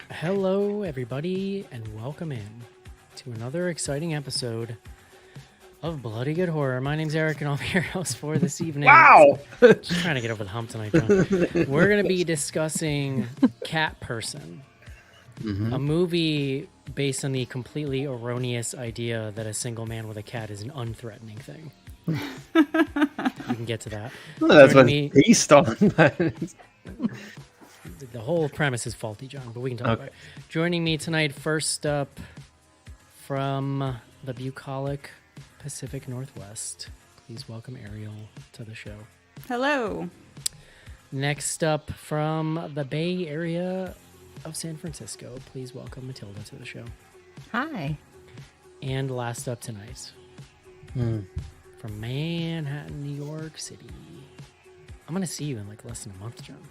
Hello, everybody, and welcome in to another exciting episode of Bloody Good Horror. My name's Eric, and I'll be your host for this evening. Wow! Just trying to get over the hump tonight, John. We're going to be discussing Cat Person, a movie based on the completely erroneous idea that a single man with a cat is an unthreatening thing. We can get to that. Well, that's what Joining it's based on. The whole premise is faulty, John, but we can talk about it. Joining me tonight, first up from the bucolic Pacific Northwest, please welcome Ariel to the show. Hello. Next up from the Bay Area of San Francisco, please welcome Matilda to the show. Hi. And last up tonight, from Manhattan, New York City. I'm going to see you in like less than a month, John.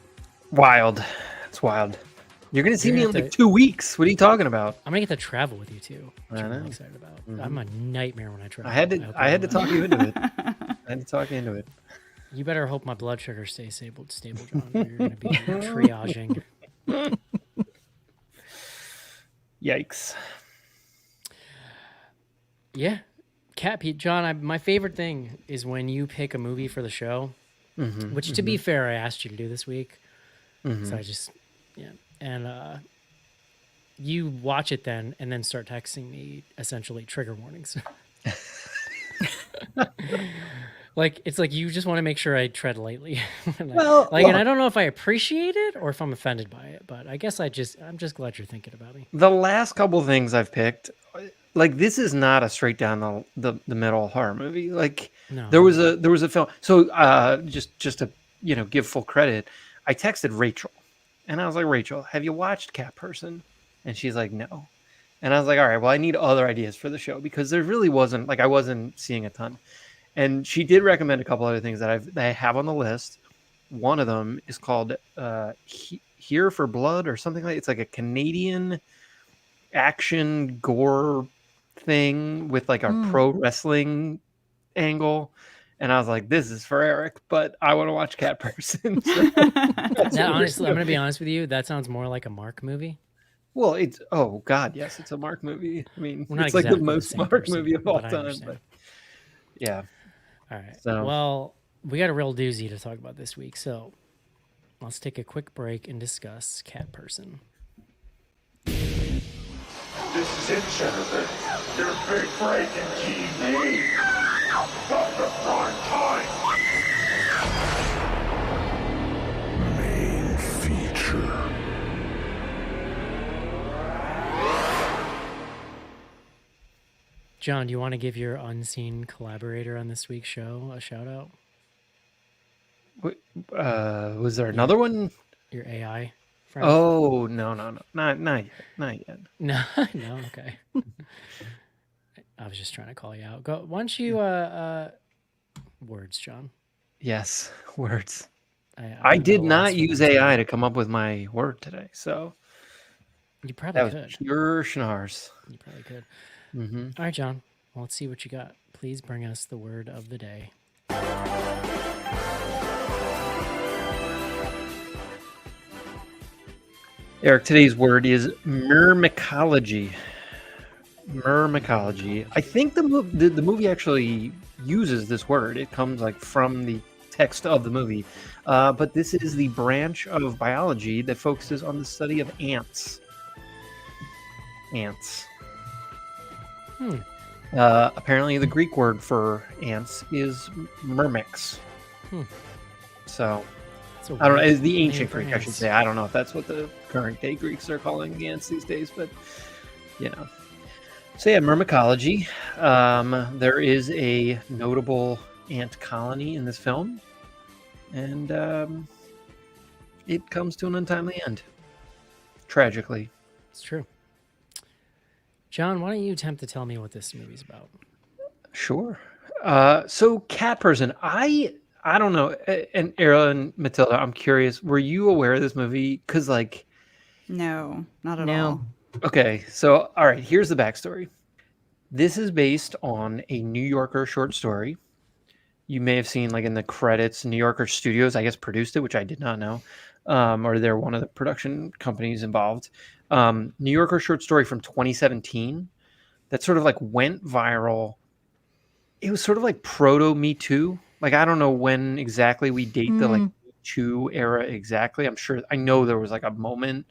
Wild. It's wild. You're going to see You're me in gonna like 2 weeks. What are you talking about? I'm going to get to travel with you too, which I I'm know. really excited about. I'm a nightmare when I travel. I had to talk you into it. I had to talk you into it. You better hope my blood sugar stays stable, John. Or you're going to be triaging. Yikes. Yeah. Cat Pete, John, my favorite thing is when you pick a movie for the show, which to be fair, I asked you to do this week. So I just, and you watch it then and then start texting me essentially trigger warnings. Like, it's like you just want to make sure I tread lightly. And I don't know if I appreciate it or if I'm offended by it, but I guess I'm just glad you're thinking about me. The last couple things I've picked, like this is not a straight down the middle horror movie. Like No. there was a film. So just to give full credit, I texted Rachel, and I was like, Rachel, have you watched Cat Person? And she's like, no. And I was like, all right, well, I need other ideas for the show because there really wasn't I wasn't seeing a ton. And she did recommend a couple other things that I have on the list. One of them is called Here for Blood or something like. It's like a Canadian action gore thing with like a pro wrestling angle. And I was like, this is for Eric, but I want to watch Cat Person. So Honestly, I'm going to be honest with you. That sounds more like a Mark movie. well, it's yes, it's a Mark movie. I mean, We're not it's like the exactly the most same Mark person, movie of all but I time. understand. But yeah. All right. So- Well, we got a real doozy to talk about this week, so let's take a quick break and discuss Cat Person. This is it, Jennifer. Your big breaking TV. From the prime time. Main feature. John, do you want to give your unseen collaborator on this week's show a shout out? Was there another one? Your AI friend? Oh no, not yet. No, no, okay. I was just trying to call you out. Go. Why don't you words, John? Yes, words. I did not use AI to come up with my word today, so You probably that was pure schnars. You probably could. All right, John. Well, let's see what you got. Please bring us the word of the day. Eric, today's word is myrmecology. Myrmecology. I think the movie actually uses this word. It comes like from the text of the movie. But this is the branch of biology that focuses on the study of ants. Ants. Apparently, the Greek word for ants is myrmex. So, I don't know. It's the ancient Greek, I should say. I don't know if that's what the current day Greeks are calling the ants these days, but So yeah, myrmecology. There is a notable ant colony in this film, and it comes to an untimely end, tragically. It's true. John, why don't you attempt to tell me what this movie's about? Sure. So Cat Person, I don't know. And Ariel and Matilda, I'm curious. Were you aware of this movie? Because No, not at all. Okay, so all right. Here's the backstory. This is based on a New Yorker short story you may have seen like in the credits, New Yorker Studios, I guess, produced it, which I did not know, or they're one of the production companies involved. New Yorker short story from 2017 that sort of like went viral. It was sort of like proto Me Too. Like I don't know when exactly we date the like Me Too era exactly. I know there was like a moment.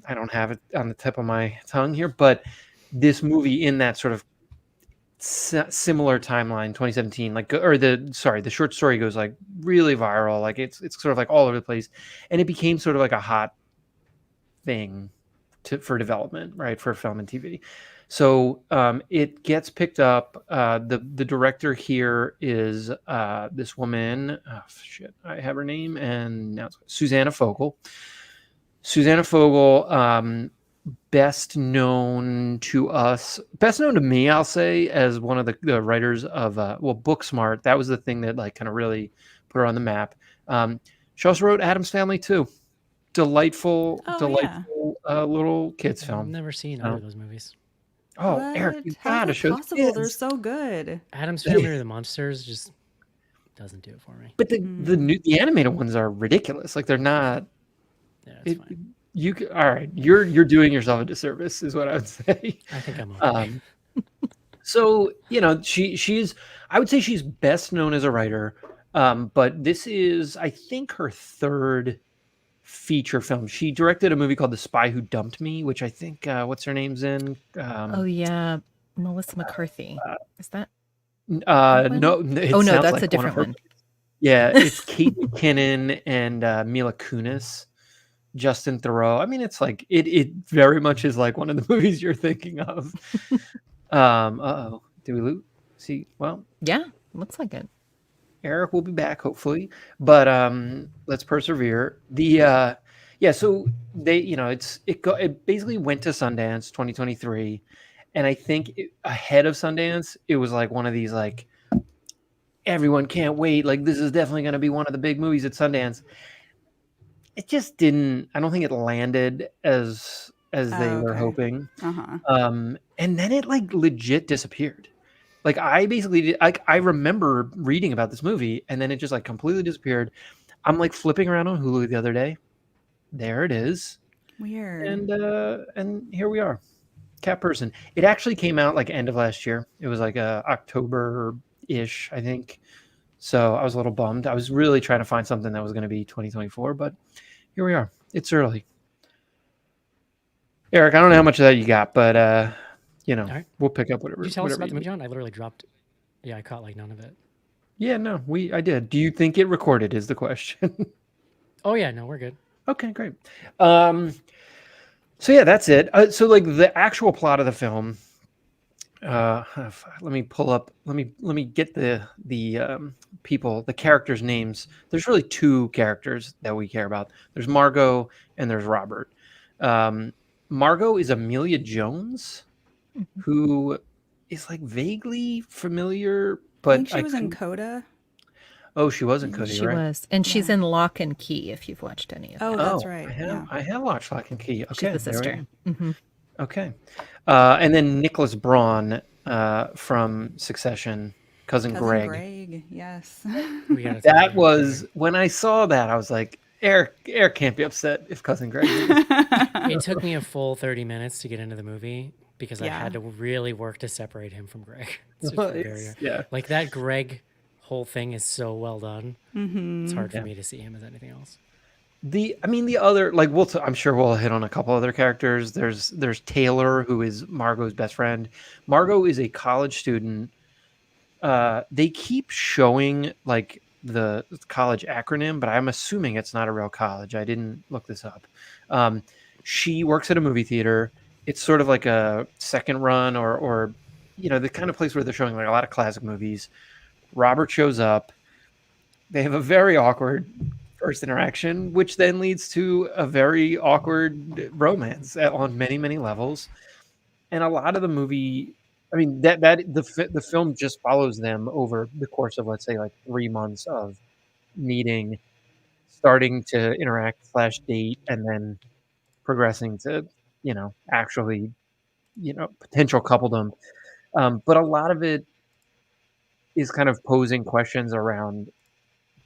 I don't have it on the tip of my tongue here, but this movie in that sort of similar timeline, 2017, like the short story goes like really viral. Like it's sort of like all over the place, and it became sort of like a hot thing for development, right, for film and TV. So it gets picked up. The director here is this woman. Oh, shit, I have her name, and now it's Susanna Fogel. Susanna Fogel, best known to me, I'll say, as one of the writers of Booksmart. That was the thing that like kind of really put her on the map. She also wrote Addams Family too. Delightful little kids film. Never seen either of those movies. Oh, What? Eric, you How's gotta that show the possible? They're kids. so good. Adam's Family or the Monsters just doesn't do it for me. But the animated ones are ridiculous. Like they're not. Yeah, it's fine. All right. You're doing yourself a disservice, is what I would say. I think I'm okay. So she's. I would say she's best known as a writer, but this is, I think, her third feature film. She directed a movie called The Spy Who Dumped Me, which I think what's her name's in. Oh yeah, Melissa McCarthy. Is that? No. Oh no, that's like a different one. Yeah, it's Kate McKinnon and Mila Kunis, Justin Theroux. I mean, it's like it very much is like one of the movies you're thinking of. Did we lose? See, well, yeah, looks like it. Eric will be back hopefully, but let's persevere. So they, it basically went to Sundance 2023, and I think ahead of Sundance, it was like one of these like everyone can't wait. Like this is definitely going to be one of the big movies at Sundance. It just didn't. I don't think it landed as they were hoping. And then it like legit disappeared. Like I basically I remember reading about this movie and then it just like completely disappeared. I'm like flipping around on Hulu the other day. There it is. Weird. And here we are. Cat Person. It actually came out like end of last year. It was like October-ish, I think. So I was a little bummed. I was really trying to find something that was going to be 2024, but here we are. It's early. Eric, I don't know how much of that you got, but right. We'll pick up whatever. Did you tell us about the movie, John? I literally dropped. Yeah, I caught like none of it. Yeah, no, I did. Do you think it recorded? Is the question. Oh yeah, no, we're good. Okay, great. So yeah, that's it. So like the actual plot of the film. Let me pull up. Let me get the people, the characters' names. There's really two characters that we care about. There's Margot and there's Robert. Margot is Amelia Jones, who is like vaguely familiar, but I think she was in Coda. Oh, she was in Coda. She was, and she's in Lock and Key. If you've watched any of that. Oh, that's right. I have watched Lock and Key. Okay, she's the sister. Okay, and then Nicholas Braun from Succession, cousin Greg. Yes. That was when I saw that. I was like, Eric can't be upset if cousin Greg. It took me a full 30 minutes to get into the movie because I had to really work to separate him from Greg. Like that Greg whole thing is so well done. It's hard for me to see him as anything else. The other, like I'm sure we'll hit on a couple other characters. There's Taylor, who is Margot's best friend. Margot is a college student. They keep showing like the college acronym, but I'm assuming it's not a real college. I didn't look this up. She works at a movie theater. It's sort of like a second run or the kind of place where they're showing like a lot of classic movies. Robert shows up. They have a very awkward first interaction, which then leads to a very awkward romance on many, many levels. And a lot of the movie, I mean, the film just follows them over the course of, let's say, like 3 months of meeting, starting to interact / date, and then progressing to, actually, potential coupledom. But a lot of it is kind of posing questions around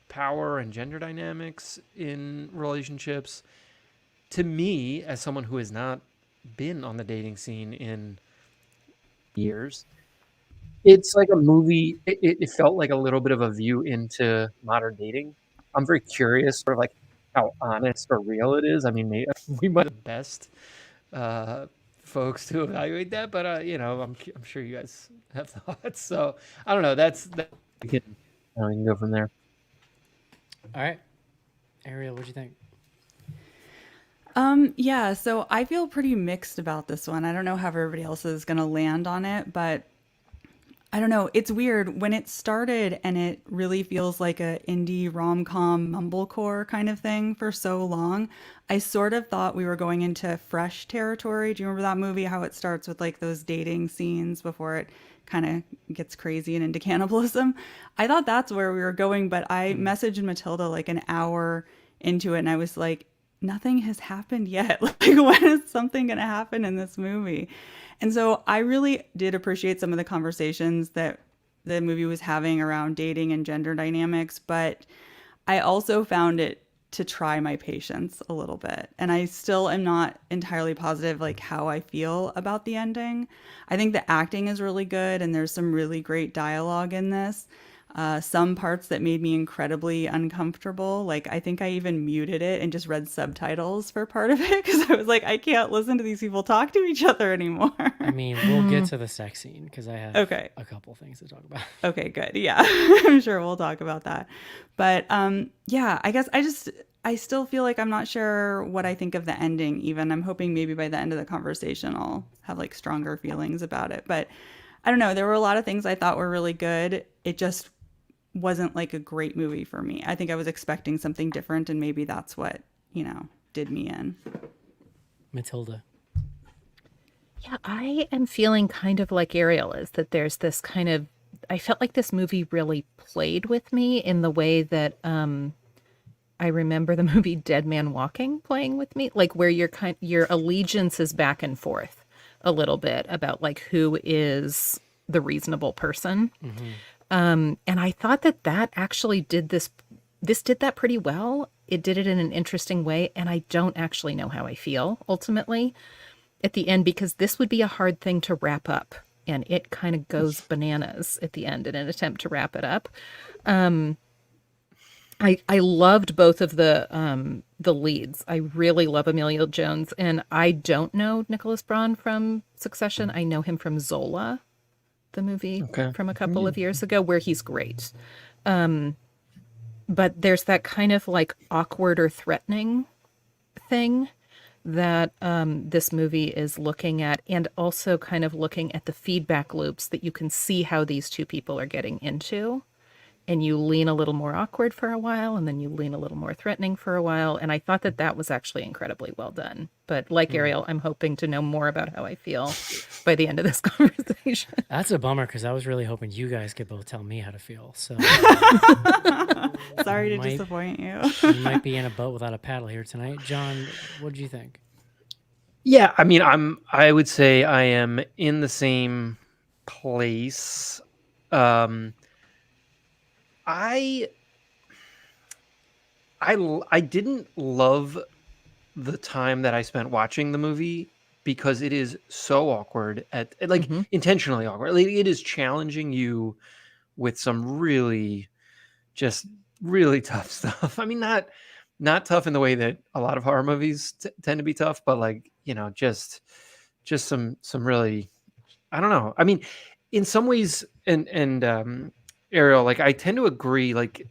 power and gender dynamics in relationships. To me, as someone who has not been on the dating scene in years, it's like a movie. It felt like a little bit of a view into modern dating. I'm very curious, sort of like how honest or real it is. I mean, we might be the best uh, folks to evaluate that, but I'm sure you guys have thoughts. So I don't know. We can go from there. All right, Ariel, what'd you think? Yeah, so I feel pretty mixed about this one. I don't know how everybody else is going to land on it, but I don't know. It's weird when it started and it really feels like a indie rom-com mumblecore kind of thing for so long. I sort of thought we were going into Fresh territory. Do you remember that movie? How it starts with like those dating scenes before it kind of gets crazy and into cannibalism. I thought that's where we were going, but I messaged Matilda like an hour into it and I was like, nothing has happened yet. Like, when is something going to happen in this movie? And so I really did appreciate some of the conversations that the movie was having around dating and gender dynamics, but I also found it to try my patience a little bit. And I still am not entirely positive like how I feel about the ending. I think the acting is really good and there's some really great dialogue in this. Some parts that made me incredibly uncomfortable. Like, I think I even muted it and just read subtitles for part of it because I was like, I can't listen to these people talk to each other anymore. I mean, we'll get to the sex scene because I have Okay. a couple things to talk about. Okay, good. Yeah, I'm sure we'll talk about that. But yeah, I guess I still feel like I'm not sure what I think of the ending even. I'm hoping maybe by the end of the conversation I'll have like stronger feelings about it. But I don't know. There were a lot of things I thought were really good. It just wasn't like a great movie for me. I think I was expecting something different and maybe that's what, did me in. Matilda. Yeah, I am feeling kind of like Ariel is, that there's this kind of, I felt like this movie really played with me in the way that I remember the movie Dead Man Walking playing with me, like where your allegiance is back and forth a little bit about like who is the reasonable person. Mm-hmm. And I thought that actually did this did that pretty well. It did it in an interesting way. And I don't actually know how I feel ultimately at the end, because this would be a hard thing to wrap up. And it kind of goes bananas at the end in an attempt to wrap it up. I loved both of the leads. I really love Emilio Jones. And I don't know Nicholas Braun from Succession. I know him from Zola, the movie from a couple of years ago, where he's great. But there's that kind of like awkward or threatening thing that this movie is looking at, and also kind of looking at the feedback loops that you can see how these two people are getting into. And you lean a little more awkward for a while, and then you lean a little more threatening for a while. And I thought that was actually incredibly well done. But like Ariel, I'm hoping to know more about how I feel by the end of this conversation. That's a bummer because I was really hoping you guys could both tell me how to feel. So Sorry to disappoint you. You might be in a boat without a paddle here tonight. John, what did you think? Yeah, I mean, I would say I am in the same place. I didn't love the time that I spent watching the movie because it is so awkward intentionally awkward. Like, it is challenging you with some really tough stuff. I mean, not tough in the way that a lot of horror movies tend to be tough, but like, just some really, I don't know. I mean, in some ways, and Ariel, like, I tend to agree. Like,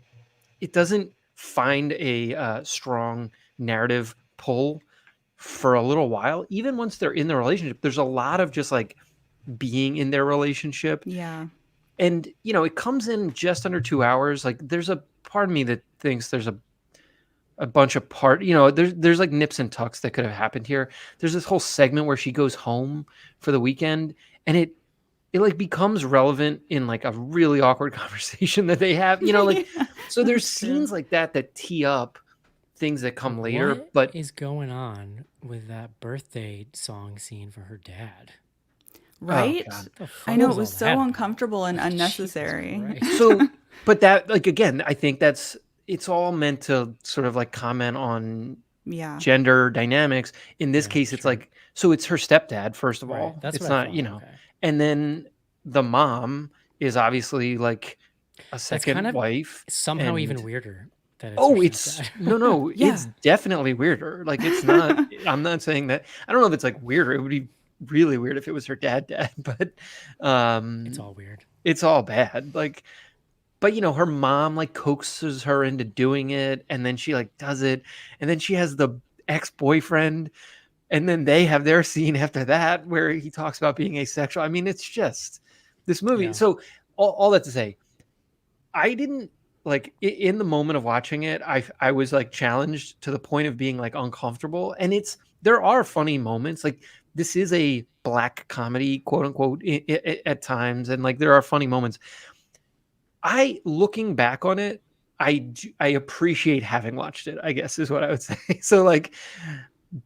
it doesn't find a strong narrative pull for a little while. Even once they're in the relationship, there's a lot of just like being in their relationship. Yeah. And, it comes in just under 2 hours. Like, there's a part of me that thinks there's a bunch of there's like nips and tucks that could have happened here. There's this whole segment where she goes home for the weekend, and it like becomes relevant in like a really awkward conversation that they have, like, Yeah, so there's scenes like that tee up things that come later. What But is going on with that birthday song scene for her dad? Right? God. The fuck I know, was it was all so that about? uncomfortable and Jesus unnecessary. Christ. So, but that, like, again, I think it's all meant to sort of like comment on Yeah. gender dynamics. In this Yeah, case, it's sure. like, so it's her stepdad, first of Right. all. That's It's what I not, thought. you know, Okay. and then the mom is obviously like a That's second kind of wife. somehow And even weirder that it's her it's stepdad. no, Yeah. it's definitely weirder. Like, it's not, I'm not saying that, I don't know if it's like weirder. It would be really weird if it was her dad, but It's all weird. it's all bad. Like, but her mom like coaxes her into doing it, and then she like does it, and then she has the ex-boyfriend, and then they have their scene after that where he talks about being asexual. I mean, it's just this movie. Yeah. So all that to say, I didn't like in the moment of watching it, I was like challenged to the point of being like uncomfortable. And there are funny moments. Like, this is a black comedy, quote unquote, at times, and like there are funny moments. Looking back on it, I appreciate having watched it, I guess is what I would say. So like,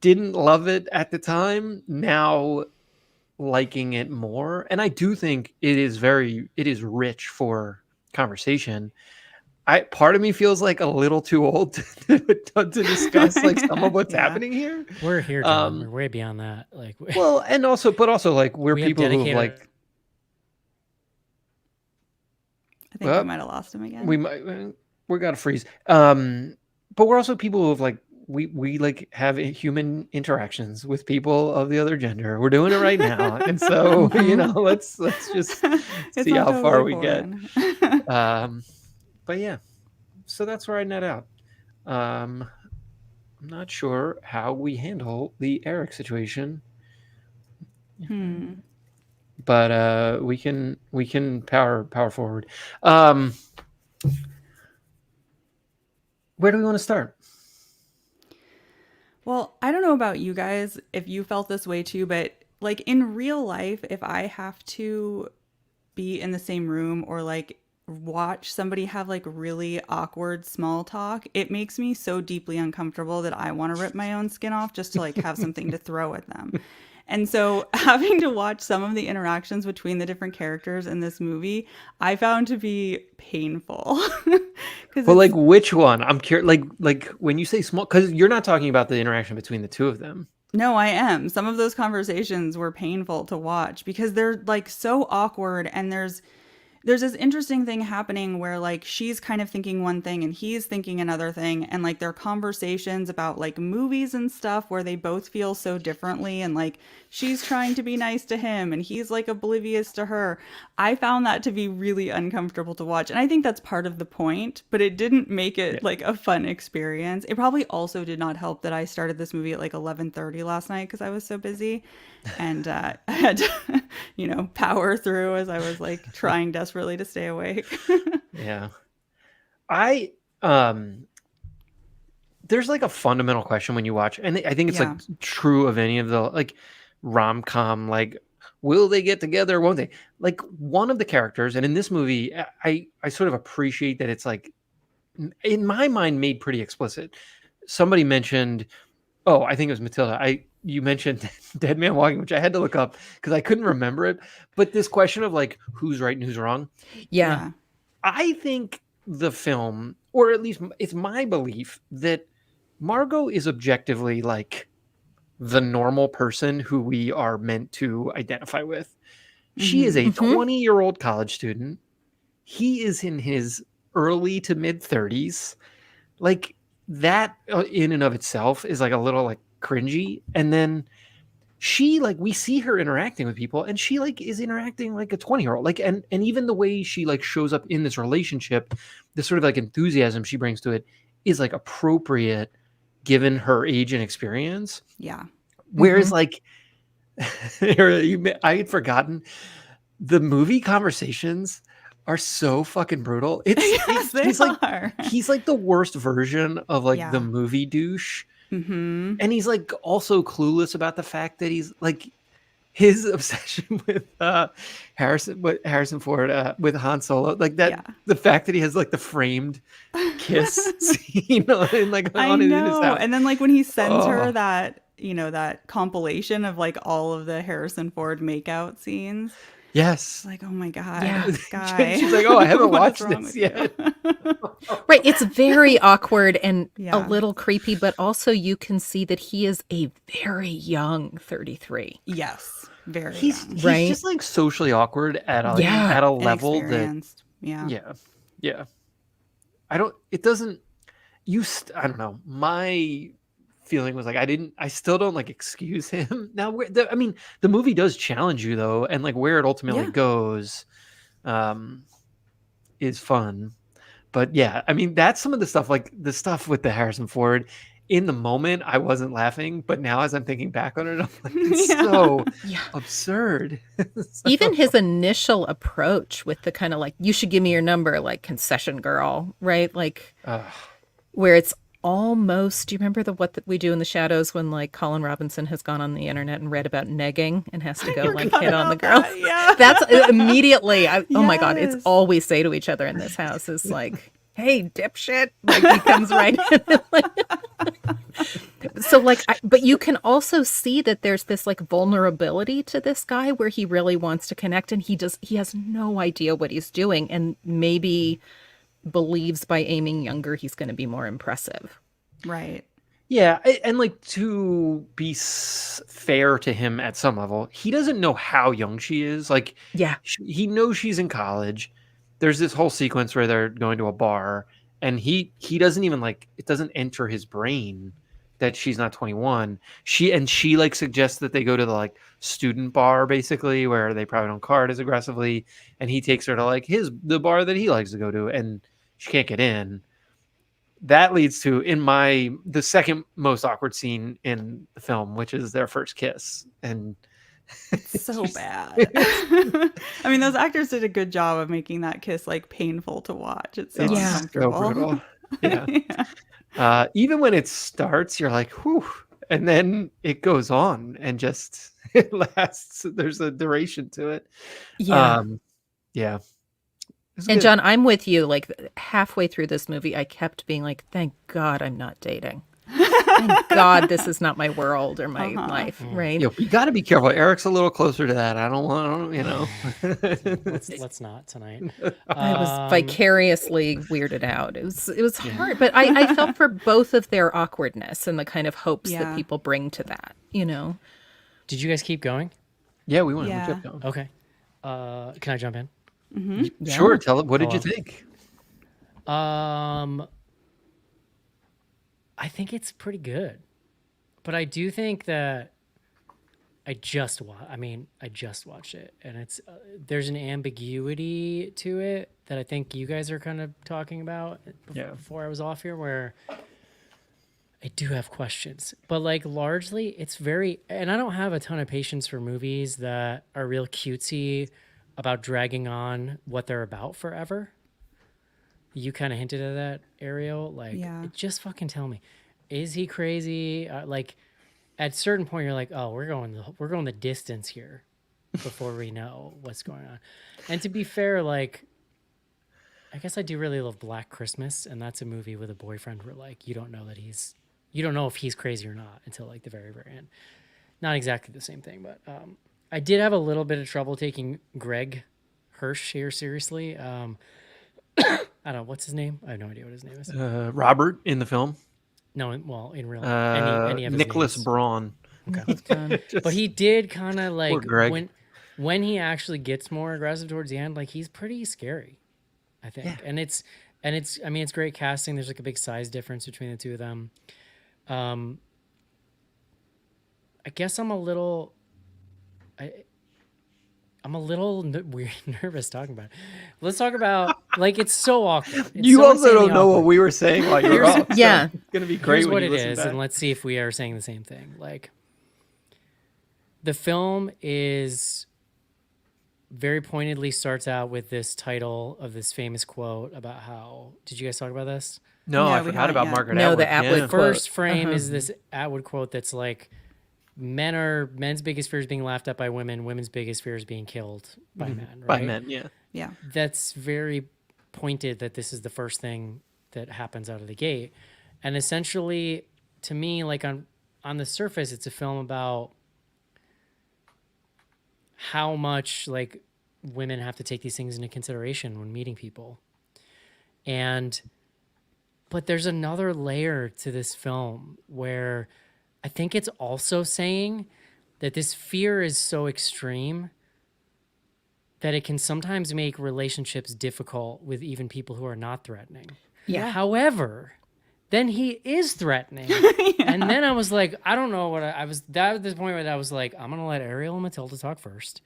didn't love it at the time, now liking it more. And I do think it is rich for conversation. Part of me feels like a little too old to discuss like some of what's Yeah. happening here. We're here, John. We're way beyond that. Like, Well, and also like we're we have people who have dedicated. like I think Well, we might have lost him again. we got to freeze. But we're also people who have like we like have human interactions with people of the other gender. We're doing it right now, and so let's just It's see not how far totally we get. foreign. But yeah, so that's where I net out. I'm not sure how we handle the Eric situation, but we can power forward. Where do we want to start? Well, I don't know about you guys if you felt this way too, but like in real life, if I have to be in the same room or like watch somebody have like really awkward small talk, it makes me so deeply uncomfortable that I want to rip my own skin off just to like have something to throw at them. And so having to watch some of the interactions between the different characters in this movie, I found to be painful. Well, like which one? I'm curious. Like when you say small, because you're not talking about the interaction between the two of them. No, I am. Some of those conversations were painful to watch because they're like so awkward, and there's this interesting thing happening where like she's kind of thinking one thing and he's thinking another thing, and like their conversations about like movies and stuff where they both feel so differently, and like she's trying to be nice to him and he's like oblivious to her. I found that to be really uncomfortable to watch, and I think that's part of the point, but it didn't make it like a fun experience. It probably also did not help that I started this movie at like 11:30 last night because I was so busy, and I had to power through as I was like trying desperately to stay awake. Yeah. There's like a fundamental question when you watch, and I think it's like true of any of the like rom-com, like, will they get together? Won't they? Like, one of the characters, and in this movie, I sort of appreciate that it's like, in my mind, made pretty explicit. Somebody mentioned, I think it was Matilda. You mentioned Dead Man Walking, which I had to look up because I couldn't remember it. But this question of like who's right and who's wrong. Yeah. I think the film, or at least it's my belief, that Margot is objectively like the normal person who we are meant to identify with. She is a 20-year-old college student. He is in his early to mid 30s. Like, that in and of itself is like a little like cringy. And then she, like, we see her interacting with people, and she like is interacting like a 20-year-old. Like, and even the way she like shows up in this relationship, this sort of like enthusiasm she brings to it is like appropriate given her age and experience. Yeah. Whereas like I had forgotten the movie conversations are so fucking brutal. He's like the worst version of like the movie douche. And he's like also clueless about the fact that he's like his obsession with Harrison Ford with Han Solo, like that the fact that he has like the framed kiss scene in, like, I on know. his house. And then like when he sends her that that compilation of like all of the Harrison Ford makeout scenes. Yes. Like, oh my God, Yeah. this guy. She's like, oh, I haven't What is watched wrong this with you? yet. Right. It's very awkward and a Yeah. little creepy, but also you can see that he is a very young 33. Yes, very He's young. Right. just like socially awkward at a Yeah. level that Inexperienced. Yeah. yeah. I don't know. My feeling was like I still don't like excuse him. Now I mean, the movie does challenge you though, and like where it ultimately Yeah. goes is fun. But yeah, I mean, that's some of the stuff, like the stuff with the Harrison Ford. In the moment, I wasn't laughing, but now as I'm thinking back on it, I'm like, it's Yeah. so Yeah. absurd. Even his initial approach with the kind of like, you should give me your number, like concession girl, right? Like Ugh. where it's almost, do you remember what we do in the shadows when like Colin Robinson has gone on the internet and read about negging and has to go like forgot hit on the about girl? that, yeah. That's immediately, oh my God, it's Yes. all we say to each other in this house is like, hey, dipshit. Like he comes right in. So like, but you can also see that there's this like vulnerability to this guy where he really wants to connect and he has no idea what he's doing and maybe believes by aiming younger he's going to be more impressive. Right. Yeah, and like to be fair to him at some level, he doesn't know how young she is. Like, Yeah. he knows she's in college. There's this whole sequence where they're going to a bar, and he doesn't even like it doesn't enter his brain that she's not 21. She like suggests that they go to the like student bar basically where they probably don't card as aggressively, and he takes her to like the bar that he likes to go to, and she can't get in. That leads to the second most awkward scene in the film, which is their first kiss, and It's so bad. I mean, those actors did a good job of making that kiss like painful to watch. It's so it's so uncomfortable. brutal. Yeah. Yeah. Even when it starts, you're like, whew, and then it goes on and just it lasts. There's a duration to it. Yeah. Yeah. It's And good. John, I'm with you. Like halfway through this movie, I kept being like, thank God I'm not dating. Thank God this is not my world or my life, right? You got to be careful. Eric's a little closer to that. I don't want, Let's not tonight. I was vicariously weirded out. It was hard, but I felt for both of their awkwardness and the kind of hopes that Yeah. people bring to that, Did you guys keep going? Yeah, we want to Yeah. keep going. Okay. Can I jump in? Sure. Tell it. What did you Hello. think? I think it's pretty good, but I do think that I just watched it, and it's there's an ambiguity to it that I think you guys are kind of talking about Yeah. before I was off here, where I do have questions, but like largely it's very, and I don't have a ton of patience for movies that are real cutesy about dragging on what they're about forever. You kind of hinted at that, Ariel. Like, Yeah. just fucking tell me, is he crazy? Like, at a certain point, you're like, oh, we're going the distance here before we know what's going on. And to be fair, like, I guess I do really love Black Christmas, and that's a movie with a boyfriend where like you don't know if he's crazy or not until like the very, very end. Not exactly the same thing, but I did have a little bit of trouble taking Greg Hirsch here seriously. I don't know, what's his name? I have no idea what his name is. Robert in the film. No, well, in real life, any of his Nicholas names. Braun. But he did kind of like Greg. when he actually gets more aggressive towards the end, like he's pretty scary, I think. Yeah. And it's I mean, it's great casting. There's like a big size difference between the two of them. I guess I'm a little weird, nervous talking about it. Let's talk about, like, it's so awkward. It's You so also insanely don't know what awkward. we were saying while you were off. So Yeah. it's gonna be great Here's when what you it listen is, back. and let's see if we are saying the same thing. Like, the film is very pointedly starts out with this title of this famous quote about how, did you guys talk about this? No, Yeah, I we forgot haven't about yet. Margaret No, Atwood. the Atwood Yeah. quote. First frame is this Atwood quote that's like, men's biggest fear is being laughed at by women, women's biggest fear is being killed by men, right? By men, yeah. Yeah. That's very pointed that this is the first thing that happens out of the gate. And essentially, to me, like, on on the surface, it's a film about how much like women have to take these things into consideration when meeting people. But there's another layer to this film where I think it's also saying that this fear is so extreme that it can sometimes make relationships difficult with even people who are not threatening. Yeah. However, then he is threatening. And then I was like, I don't know what I was, that at this point where I was like, I'm going to let Ariel and Matilda talk first.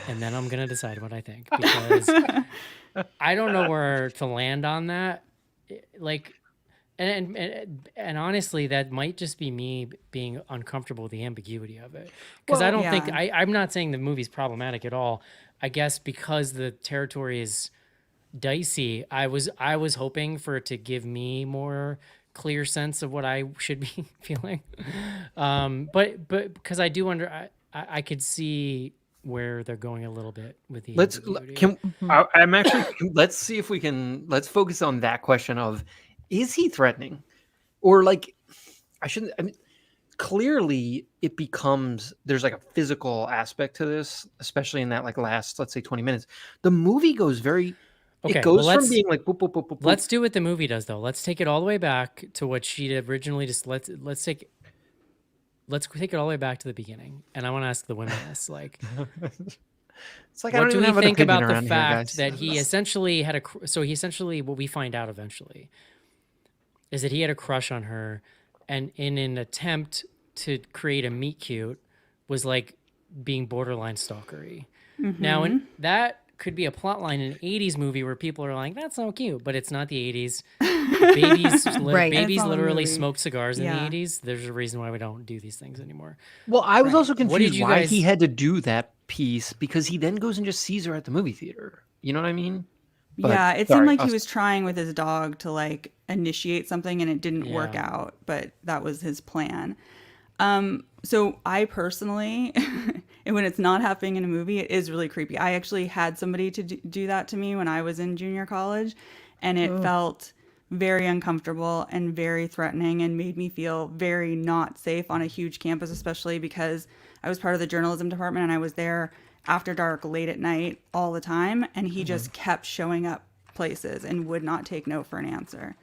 And then I'm going to decide what I think, because I don't know where to land on that. Like, and honestly, that might just be me being uncomfortable with the ambiguity of it. Because I don't think, I'm not saying the movie's problematic at all. I guess because the territory is dicey, I was hoping for it to give me more clear sense of what I should be feeling. But because I do I could see where they're going a little bit with the ambiguity. I'm actually let's see if we can let's focus on that question of, is he threatening? Or like, I mean, clearly it becomes, there's like a physical aspect to this, especially in that like last, let's say 20 minutes. The movie goes very, Okay, it goes well, from being like boop, boop, boop, boop, boop. Let's do what the movie does, though. Let's take it all the way back to what she originally just. Let's take it all the way back to the beginning. And I want to ask the women this: like, It's like, I what don't do even we have an think opinion about the around here, fact guys. that he essentially had a? So he essentially, what we find out eventually, is that he had a crush on her, and in an attempt to create a meet cute, was like being borderline stalkery. Now, and that could be a plot line in an 80s movie where people are like, that's so cute, but it's not the 80s. Babies, Right. babies It's not a literally movie. smoked cigars in Yeah. the 80s. There's a reason why we don't do these things anymore. Well, I was also What did confused you why guys- he had to do that piece, because he then goes and just sees her at the movie theater. You know what I mean? But, Yeah, it sorry, seemed like he us- was trying with his dog to like initiate something and it didn't work Yeah. out, but that was his plan. So I personally, and when it's not happening in a movie, it is really creepy. I actually had somebody to do that to me when I was in junior college, and it felt very uncomfortable and very threatening and made me feel very not safe on a huge campus, especially because I was part of the journalism department and I was there after dark late at night all the time, and he just kept showing up places and would not take no for an answer.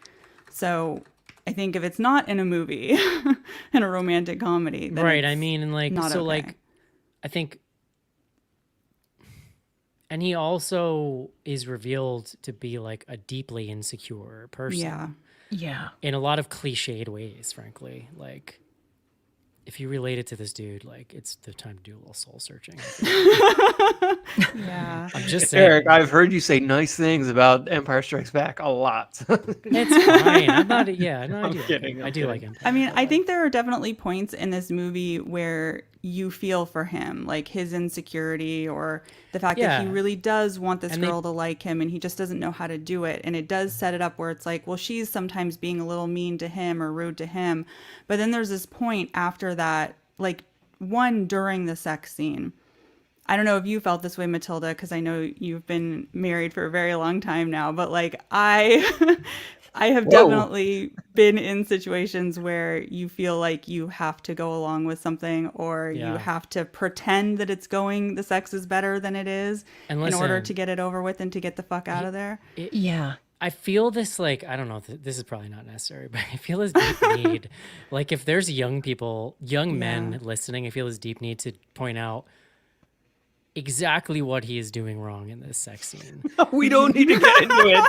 So I think if it's not in a movie, in a romantic comedy, then Right. it's I mean, and like, not so okay. like, I think, and he also is revealed to be like a deeply insecure person. Yeah. Yeah. In a lot of cliched ways, frankly. Like, if you relate it to this dude, like, it's the time to do a little soul searching. Yeah. I'm just saying. Eric, I've heard you say nice things about Empire Strikes Back a lot. It's fine. I'm not. Yeah, no, I I'm do. kidding, I I'm do like kidding. him. I mean, I think there are definitely points in this movie where you feel for him, like his insecurity or the fact that he Yeah. really does want this And they- girl to like him and he just doesn't know how to do it. And it does set it up where it's like, well, she's sometimes being a little mean to him or rude to him. But then there's this point after that, like one during the sex scene. I don't know if you felt this way, Matilda, because I know you've been married for a very long time now, but like I I have Whoa. definitely been in situations where you feel like you have to go along with something or you Yeah. have to pretend that the sex is better than it is And in order listen, to get it over with and to get the fuck out of there. Yeah. I feel this like, I don't know, this is probably not necessary, but I feel this deep need. Like, if there's young men listening, I feel this deep need to point out exactly what he is doing wrong in this sex scene. We don't need to get into it.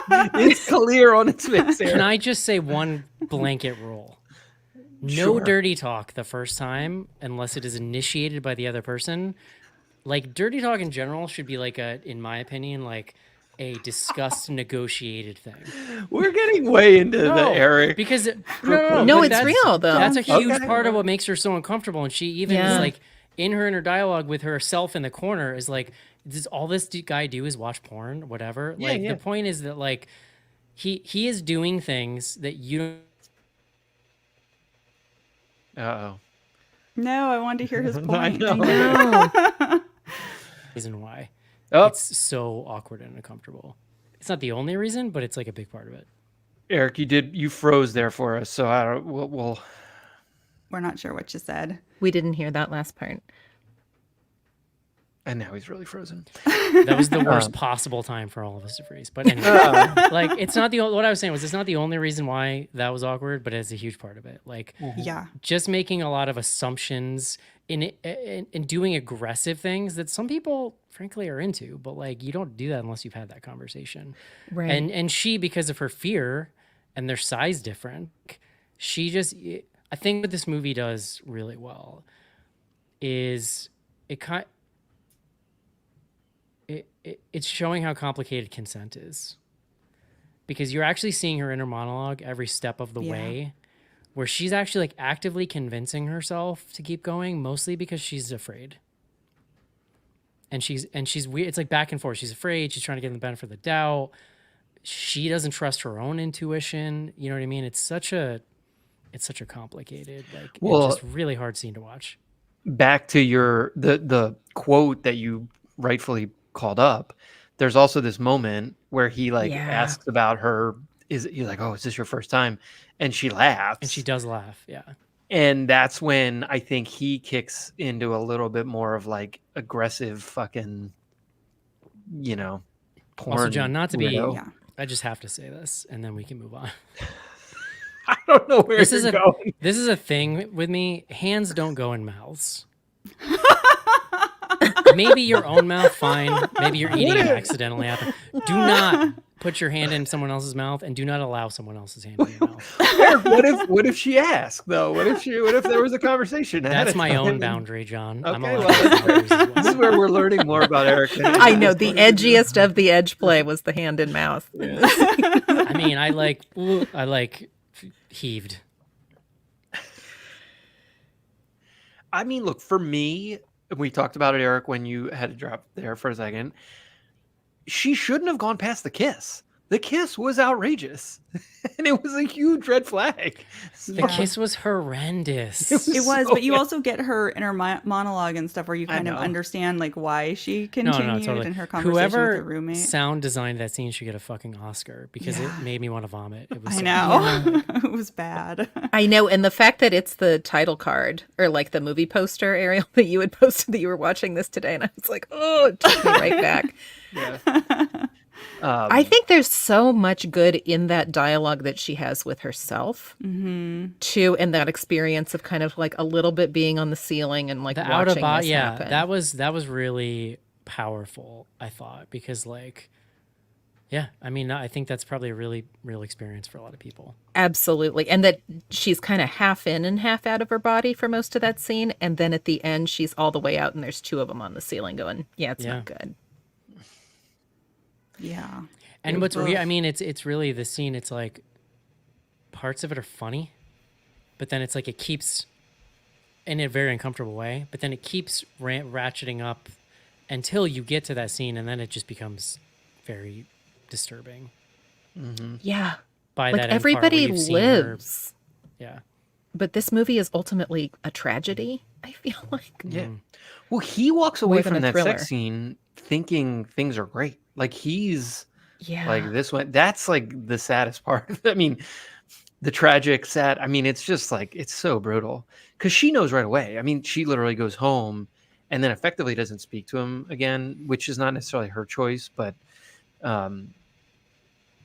It's clear on its face, Can Eric. I just say one blanket rule? No Sure. dirty talk the first time unless it is initiated by the other person. Like, dirty talk in general should be like in my opinion, like a discussed negotiated thing. We're getting way into the Eric. Because No, but it's real, though. That's a huge Okay. part of what makes her so uncomfortable. And she even Yeah. is like in her inner dialogue with herself in the corner is like, does all this guy do is watch porn, whatever? Yeah, Like yeah. the point is that like he is doing things that you don't. Uh-oh. No, I wanted to hear his I point. know. No. Reason why Oh, it's so awkward and uncomfortable. It's not the only reason, but it's like a big part of it. Eric, you froze there for us, so I don't. We'll We're not sure what you said. We didn't hear that last part. And now he's really frozen. That was the worst possible time for all of us to freeze. But anyway, like it's not the what I was saying was it's not the only reason why that was awkward, but it's a huge part of it. Like Yeah. just making a lot of assumptions in doing aggressive things that some people frankly are into, but like you don't do that unless you've had that conversation. Right. And she, because of her fear and their size different, she just I think what this movie does really well is it's showing how complicated consent is, because you're actually seeing her inner monologue every step of the way, where she's actually like actively convincing herself to keep going, mostly because she's afraid. And she's weird. It's like back and forth. She's afraid. She's trying to get the benefit of the doubt. She doesn't trust her own intuition. You know what I mean? It's such a complicated, like, it's just really hard scene to watch. Back to the quote that you rightfully called up, there's also this moment where he like asks about her, he's like, oh, is this your first time? And she laughs. And she does laugh, yeah. And that's when I think he kicks into a little bit more of like aggressive fucking, porn. Also, John, not to be, weirdo. I just have to say this, and then we can move on. I don't know where This you're is going. This is a thing with me. Hands don't go in mouths. Maybe your own mouth, fine. Maybe you're eating and accidentally happen. Do not put your hand in someone else's mouth, and do not allow someone else's hand in your mouth. What if she asked though? What if there was a conversation? That's my own boundary, John. I'm Okay, allowed to have boundaries as This is well. where we're learning more about Eric. I know the edgiest of the edge play was the hand in mouth. I mean, I like heaved. I mean, look, for me, we talked about it, Eric, when you had to drop there for a second. She shouldn't have gone past the kiss. The kiss was outrageous. And it was a huge red flag. The kiss was horrendous. It was, but you also get her inner monologue and stuff where you kind of understand like why she continued in her conversation Whoever with her roommate. sound designed that scene should get a fucking Oscar, because it made me want to vomit. It was I so know. It was bad. I know, and the fact that it's the title card or like the movie poster, Ariel, that you had posted that you were watching this today, and I was like, oh, it took me right back. Yeah. I think there's so much good in that dialogue that she has with herself, too, and that experience of kind of like a little bit being on the ceiling and like the watching out of body, this happen. that was really powerful, I thought, because like, yeah, I mean, I think that's probably a really real experience for a lot of people. Absolutely, and that she's kind of half in and half out of her body for most of that scene, and then at the end she's all the way out, and there's two of them on the ceiling going, "Yeah, it's not good." Yeah. And what's weird, I mean, it's really the scene. It's like parts of it are funny, but then it's like it keeps in a very uncomfortable way. But then it keeps ratcheting up until you get to that scene, and then it just becomes very disturbing. Yeah, By like that end part where everybody you've seen her- lives, yeah. but this movie is ultimately a tragedy. I feel like. Yeah. Well, he walks away More than from a that thriller. sex scene thinking things are great. Like he's Yeah. like this one. That's like the saddest part. I mean, the tragic, sad. I mean, it's just like it's so brutal because she knows right away. I mean, she literally goes home and then effectively doesn't speak to him again, which is not necessarily her choice, but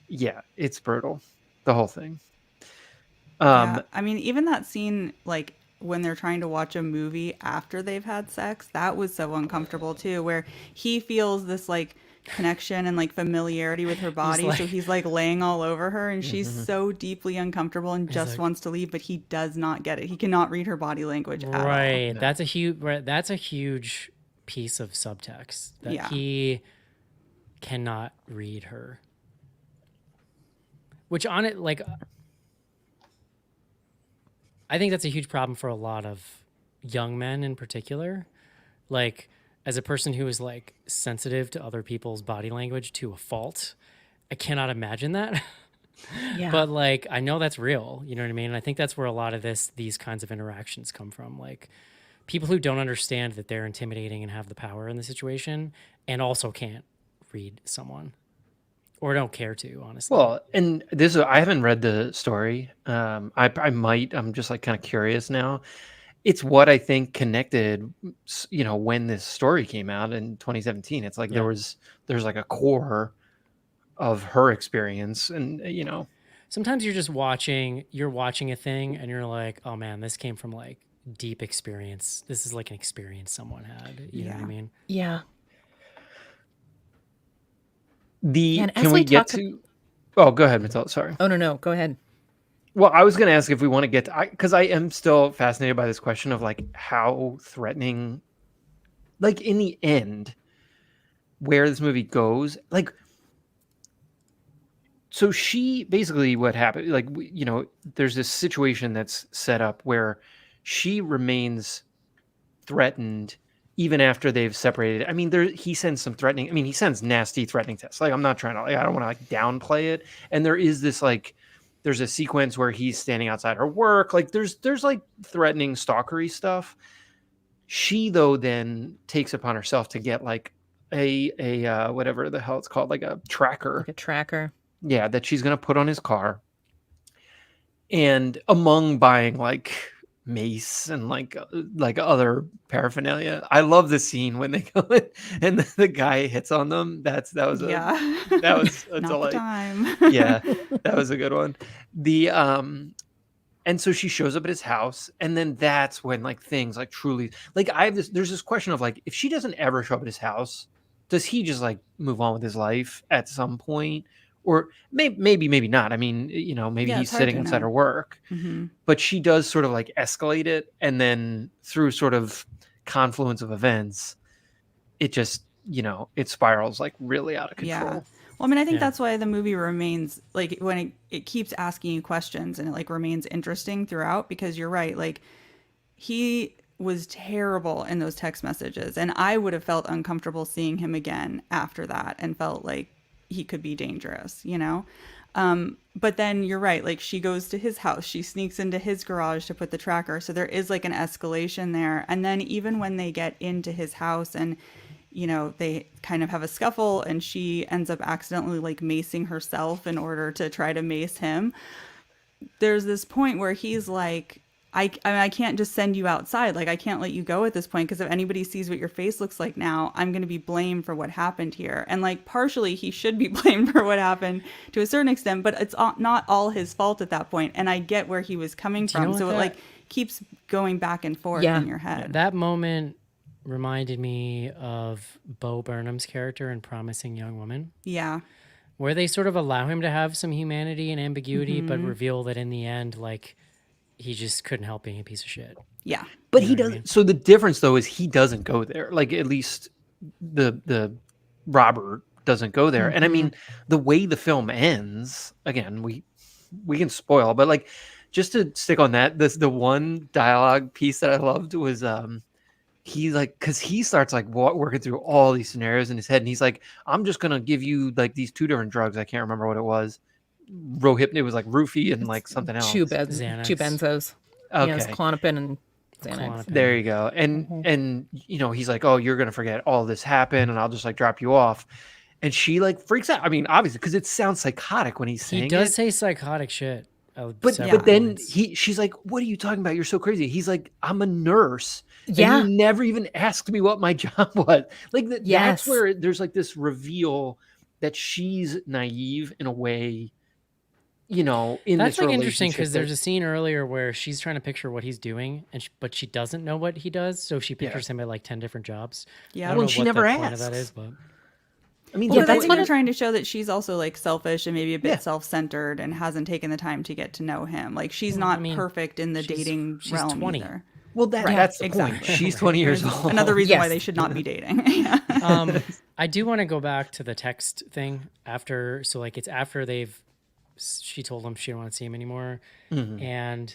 yeah, it's brutal. The whole thing. Yeah. I mean, even that scene, like when they're trying to watch a movie after they've had sex, that was so uncomfortable too, where he feels this like connection and like familiarity with her body. So he's like laying all over her and she's so deeply uncomfortable and just like- wants to leave, but he does not get it. He cannot read her body language at all. Right. That's a huge piece of subtext that he cannot read her. Which on it, like, I think that's a huge problem for a lot of young men in particular. Like, as a person who is like sensitive to other people's body language to a fault, I cannot imagine that. Yeah. But like, I know that's real. You know what I mean? And I think that's where a lot of these kinds of interactions come from. Like, people who don't understand that they're intimidating and have the power in the situation, and also can't read someone, or don't care to, honestly. Well, and this I haven't read the story. I might. I'm just like kind of curious now. It's what I think connected, when this story came out in 2017. It's like Yeah. there's like a core of her experience, and Sometimes you're watching a thing and you're like, oh man, this came from like deep experience. This is like an experience someone had. You know what I Yeah. mean? Yeah. can as we we get talk- to? Oh, go ahead, Matilda. Sorry. Oh, no, go ahead. Well, I was going to ask if we want to get to, because I am still fascinated by this question of like how threatening, like in the end, where this movie goes. Like, so she basically what happened, like, there's this situation that's set up where she remains threatened even after they've separated. I mean, he sends some threatening. I mean, he sends nasty threatening texts. Like, I'm not trying to. Like, I don't want to like downplay it. And there is this like, there's a sequence where he's standing outside her work. Like, there's like threatening, stalkery stuff. She though then takes upon herself to get like a whatever the hell it's called, like a tracker. Like a tracker. Yeah, that she's gonna put on his car. And among buying like mace and like other paraphernalia, I love the scene when they go in and the guy hits on them. That was a Yeah. that was a Not delight. the time. Yeah, that was a good one. And so she shows up at his house, and then that's when like things like truly like there's this question of like, if she doesn't ever show up at his house, does he just like move on with his life at some point? Or maybe not. I mean, maybe Yeah, he's it's hard sitting to inside know. her work, Mhm. but she does sort of like escalate it, and then through sort of confluence of events, it just it spirals like really out of Yeah. control. Well, I mean, I think Yeah. that's why the movie remains like when it keeps asking you questions and it like remains interesting throughout, because you're right. Like he was terrible in those text messages, and I would have felt uncomfortable seeing him again after that and felt like he could be dangerous, you know? But then you're right. Like she goes to his house, she sneaks into his garage to put the tracker. So there is like an escalation there. And then even when they get into his house and, they kind of have a scuffle and she ends up accidentally like macing herself in order to try to mace him. There's this point where he's like, I can't just send you outside. Like, I can't let you go at this point because if anybody sees what your face looks like now, I'm going to be blamed for what happened here. And like, partially, he should be blamed for what happened to a certain extent, but it's not all his fault at that point. And I get where he was coming Do you know from. what So it that- like keeps going back and forth Yeah. in your head. That moment reminded me of Bo Burnham's character in Promising Young Woman, Yeah. where they sort of allow him to have some humanity and ambiguity, but reveal that in the end, like, he just couldn't help being a piece of shit. Yeah. But You he know what I doesn't. mean? So the difference though is he doesn't go there. Like at least the Robert doesn't go there. And I mean, the way the film ends, again, we can spoil, but like just to stick on that, the one dialogue piece that I loved was he like, because he starts like working through all these scenarios in his head, and he's like, I'm just gonna give you like these two different drugs. I can't remember what it was. Rohypnol. It was like roofie and like something else. Two Xanax. benzos. Okay. Yeah, it's Klonopin and Xanax. Klonopin. There you go. And he's like, oh, you're gonna forget all this happened, and I'll just like drop you off. And she like freaks out. I mean, obviously, because it sounds psychotic when he's saying He does it. say psychotic shit. But several then points. she's like, what are you talking about? You're so crazy. He's like, I'm a nurse. Yeah. And you never even asked me what my job was. Like that's Yes. where there's like this reveal that she's naive in a way, in That's this like interesting because relationship there's that- a scene earlier where she's trying to picture what he's doing, but she doesn't know what he does, so she pictures him at like 10 different jobs. Yeah. I don't Well, know she what never the point of that asks. is, but I mean, Well, Yeah, but I that's think one they're of- trying to show that she's also like selfish and maybe a bit Yeah. self-centered and hasn't taken the time to get to know him. Like she's Well, I not mean, perfect in the dating she's realm 20. either. well, that's the point. exactly. She's 20 years There's old. Another reason why Yes. they should not be dating. Yeah. I do want to go back to the text thing after. So like it's after she told him she didn't want to see him anymore, and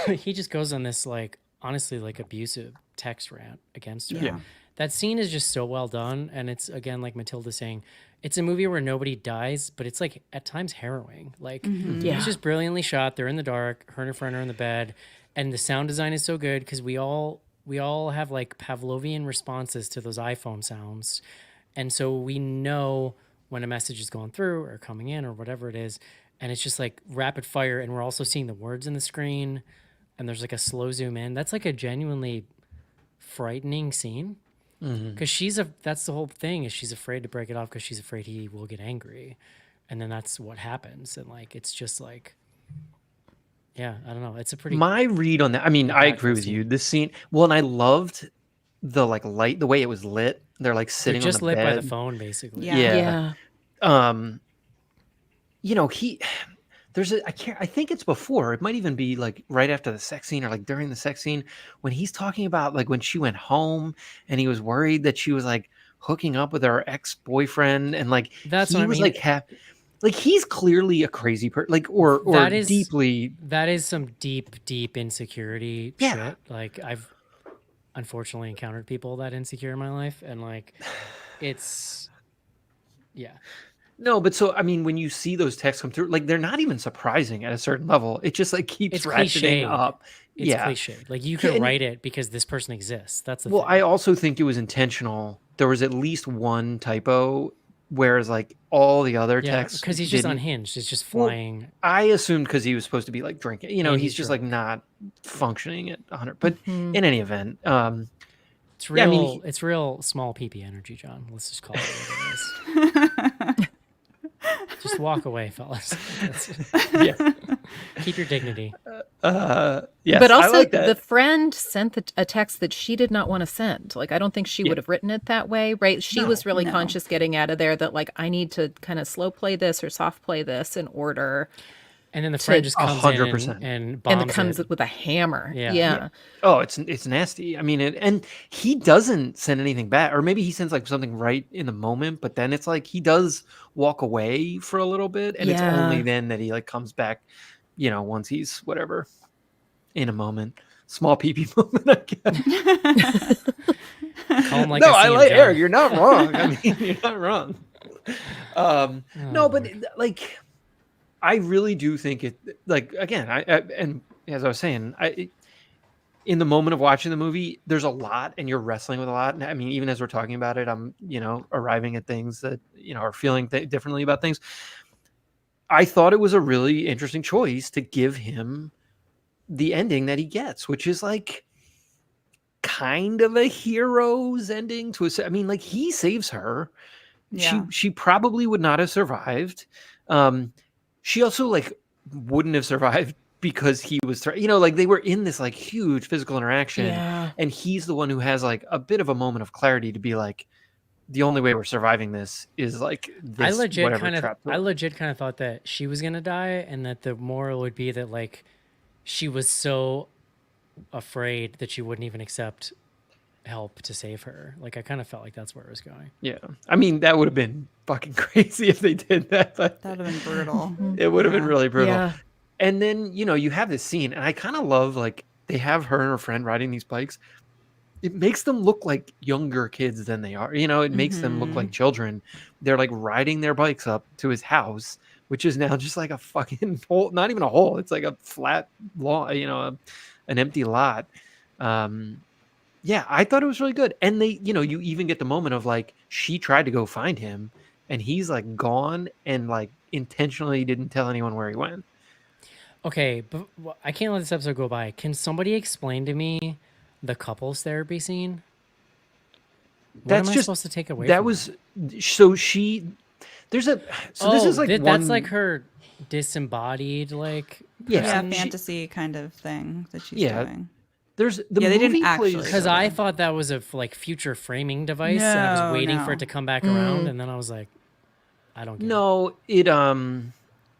he just goes on this like honestly like abusive text rant against her. Yeah. That scene is just so well done, and it's again like Matilda saying, it's a movie where nobody dies, but it's like at times harrowing. Like Yeah. it's just brilliantly shot. They're in the dark. Her and her friend are in the bed, and the sound design is so good because we all have like Pavlovian responses to those iPhone sounds, and so we know when a message is going through or coming in or whatever it is, and it's just like rapid fire, and we're also seeing the words in the screen, and there's like a slow zoom in. That's like a genuinely frightening scene because that's the whole thing, is she's afraid to break it off because she's afraid he will get angry, and then that's what happens, and like it's just like, yeah, I don't know, it's a pretty My read on that, I mean, I agree impactful with you. scene. This scene, well, and I loved the like light, the way it was lit. They're like They're sitting on just the lit by the bed. phone basically. Yeah. Yeah. Yeah. You know, I think it's before, it might even be like right after the sex scene or like during the sex scene, when he's talking about like when she went home and he was worried that she was like hooking up with her ex-boyfriend, and like That's he what I was mean. like he's clearly a crazy person, like or That is deeply. that is some deep insecurity Yeah. shit. Like I've unfortunately encountered people that insecure in my life, and like it's yeah. No, but so I mean, when you see those texts come through, like they're not even surprising at a certain level. It just like keeps It's ratcheting cliched. up. It's Yeah. cliched. Like you Yeah, could and- write it because this person exists. That's the Well, thing. I also think it was intentional. There was at least one typo, whereas like all the other Yeah, texts because he's just didn't. unhinged. It's just Well, flying. I assumed because he was supposed to be like drinking. You know, And he's he's just like drunk. not functioning at 100. But in any event, It's yeah, I real. mean, It's real small PP energy, John. Let's just call it what it is. Just walk away, fellas. yeah, Keep your dignity. yes, But I also, like that. the friend sent a text that she did not want to send. Like, I don't think she Yeah. would have written it that way, right? She was really No. conscious getting out of there that, like, I need to kind of slow play this or soft play this in order. And then the friend just comes in 100%. and bombs And it comes it. with a hammer. Yeah. Yeah. Oh, it's nasty. I mean, and he doesn't send anything back, or maybe he sends like something right in the moment, but then it's like he does walk away for a little bit, and it's only Yeah. then that he like comes back, you know, once he's whatever in a moment, small PP moment. I guess. Call him like No, I I see him, like John. Eric. You're not wrong. I mean, you're not wrong. No, but Lord. like, I really do think it. Like again, I and as I was saying, in the moment of watching the movie, there's a lot, and you're wrestling with a lot. And I mean, even as we're talking about it, I'm arriving at things that are feeling differently about things. I thought it was a really interesting choice to give him the ending that he gets, which is like kind of a hero's ending to I mean, like he saves her. Yeah. She probably would not have survived. She also like wouldn't have survived because he was like they were in this like huge physical interaction, Yeah. and he's the one who has like a bit of a moment of clarity to be like, the only way we're surviving this is like this. I legit whatever kind of trap door. thought that she was gonna die, and that the moral would be that like she was so afraid that she wouldn't even accept help to save her. Like I kind of felt like that's where it was going. Yeah, I mean that would have been fucking crazy if they did that, but That would have been brutal. it would have been Yeah. really brutal. Yeah. And then you have this scene, and I kind of love like they have her and her friend riding these bikes. It makes them look like younger kids than they are. It makes them look like children. They're like riding their bikes up to his house, which is now just like a fucking hole, not even a hole. It's like a flat lawn, an empty lot. Yeah, I thought it was really good. And they, you even get the moment of like, she tried to go find him and he's like gone and like intentionally didn't tell anyone where he went. Okay, but I can't let this episode go by. Can somebody explain to me the couples therapy scene? What That's am I just supposed to take away that from was so she there's a so this is like one that's like her disembodied like Yeah. Yeah, person? fantasy kind of thing that she's Yeah. doing. there's the Yeah, they didn't movie actually plays Because So I then- thought that was a like future framing device, and I No, was waiting for no. it to come back around, and then I was like, I don't get it. No,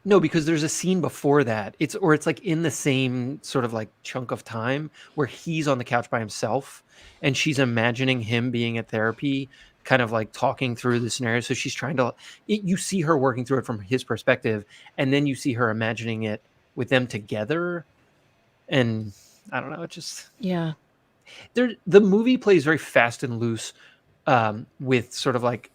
no, because there's a scene before that. It's like in the same sort of like chunk of time where he's on the couch by himself and she's imagining him being at therapy, kind of like talking through the scenario. So she's trying to you see her working through it from his perspective, and then you see her imagining it with them together. And I don't know, it just Yeah. the movie plays very fast and loose with sort of like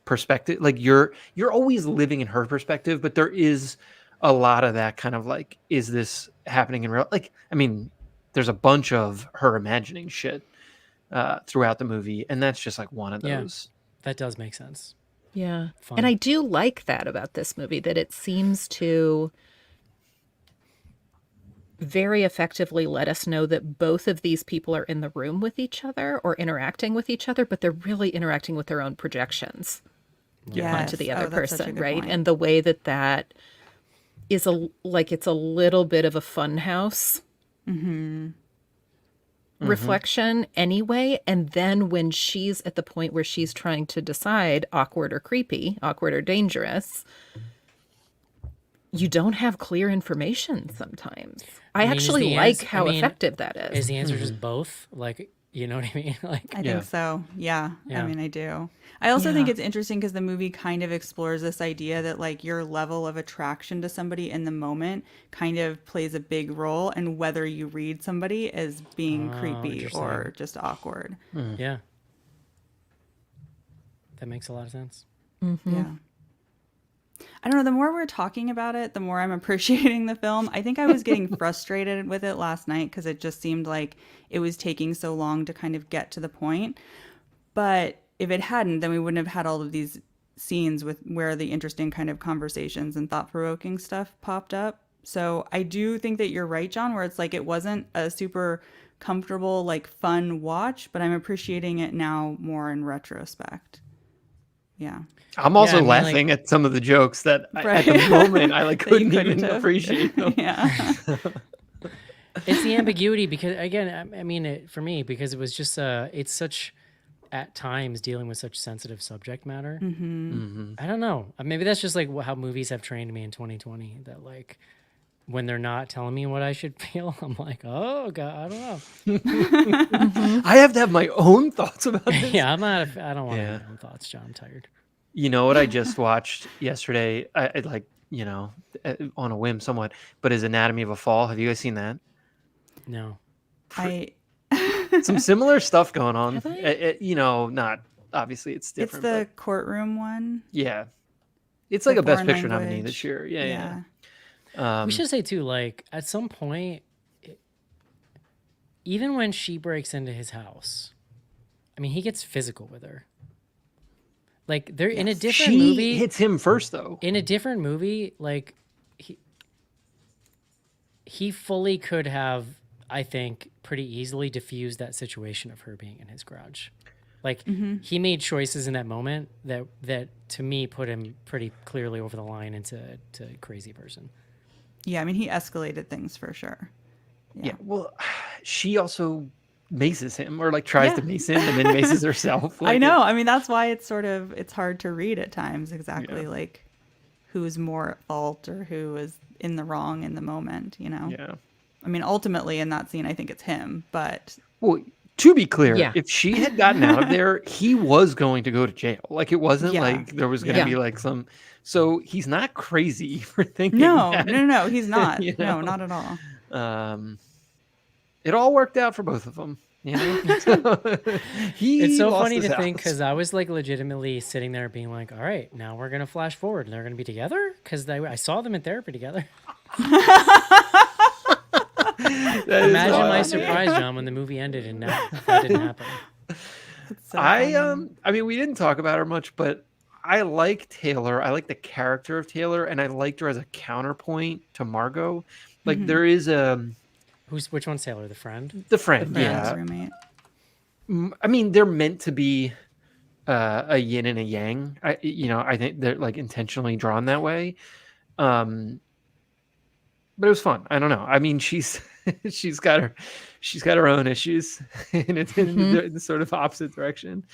perspective. Like you're always living in her perspective, but there is a lot of that kind of like, is this happening in real? Like, I mean, there's a bunch of her imagining shit throughout the movie, and that's just like one of Yeah. those. That does make sense. Yeah. Fun. And I do like that about this movie, that it seems to very effectively let us know that both of these people are in the room with each other or interacting with each other, but they're really interacting with their own projections onto the other that's such a person, good right? point. And the way that that is it's a little bit of a fun house reflection anyway. And then when she's at the point where she's trying to decide awkward or creepy, awkward or dangerous, you don't have clear information sometimes. I mean, is actually the like ans- I how mean, effective that Is is. the answer just both? Like, you know what I mean? Like, I Yeah. think so. Yeah. Yeah. I mean, I do. I also think Yeah. it's interesting because the movie kind of explores this idea that like your level of attraction to somebody in the moment kind of plays a big role in whether you read somebody as being creepy interesting. or just awkward. yeah. That makes a lot of sense. Yeah. I don't know. The more we're talking about it, the more I'm appreciating the film. I think I was getting frustrated with it last night because it just seemed like it was taking so long to kind of get to the point. But if it hadn't, then we wouldn't have had all of these scenes with where the interesting kind of conversations and thought-provoking stuff popped up. So I do think that you're right, John, where it's like it wasn't a super comfortable, like fun watch, but I'm appreciating it now more in retrospect. Yeah. I'm also I mean, like- laughing at some of the jokes that at the Right. moment I like That you couldn't even have. appreciate them. Yeah. It's the ambiguity because, again, I mean, for me, because it was just, it's such, at times, dealing with such sensitive subject matter. I don't know. Maybe that's just like how movies have trained me in 2020, that like, when they're not telling me what I should feel, I'm like, oh God, I don't know. I have to have my own thoughts about this. Yeah, I don't want Yeah. my own thoughts, John. I'm tired. You know what I just watched yesterday? I like, on a whim somewhat, but is Anatomy of a Fall. Have you guys seen that? No. I Some similar stuff going on. Have I? Not obviously it's it's different. the but courtroom one. yeah, it's like The a Best foreign Picture nominee language. this year. Yeah. We should say too, like at some point, even when she breaks into his house, I mean, he gets physical with her. Like they're in a different She movie. hits him first though. In a different movie, like he fully could have, I think, pretty easily diffused that situation of her being in his garage. Like he made choices in that moment that to me put him pretty clearly over the line into crazy person. Yeah, I mean he escalated things for sure. Yeah. Well, she also maces him or like tries to mace him and then maces herself. I know. I mean that's why it's hard to read at times exactly like who's more at fault or who is in the wrong in the moment, Yeah. I mean ultimately in that scene I think it's him, but Well, to be clear, Yeah. if she had gotten out of there, he was going to go to jail. Like it wasn't Yeah. like there was going to Yeah. be like some. So he's not crazy for thinking. no, that, no, he's not. You No, know? not at all. It all worked out for both of them. He It's so lost funny his to think house. because I was like legitimately sitting there being like, all right, now we're going to flash forward and they're going to be together because I saw them in therapy together. That is Imagine my wild. surprise, John, when the movie ended and that didn't happen. It's so I funny. mean, we didn't talk about her much, but I like Taylor. I like the character of Taylor, and I liked her as a counterpoint to Margot. Like there is Which one's Taylor? The friend? the friend, Friend's yeah. roommate. I mean, they're meant to be a yin and a yang. I think they're like intentionally drawn that way. But it was fun. I don't know. I mean, she's got her own issues, and it's in the sort of opposite direction,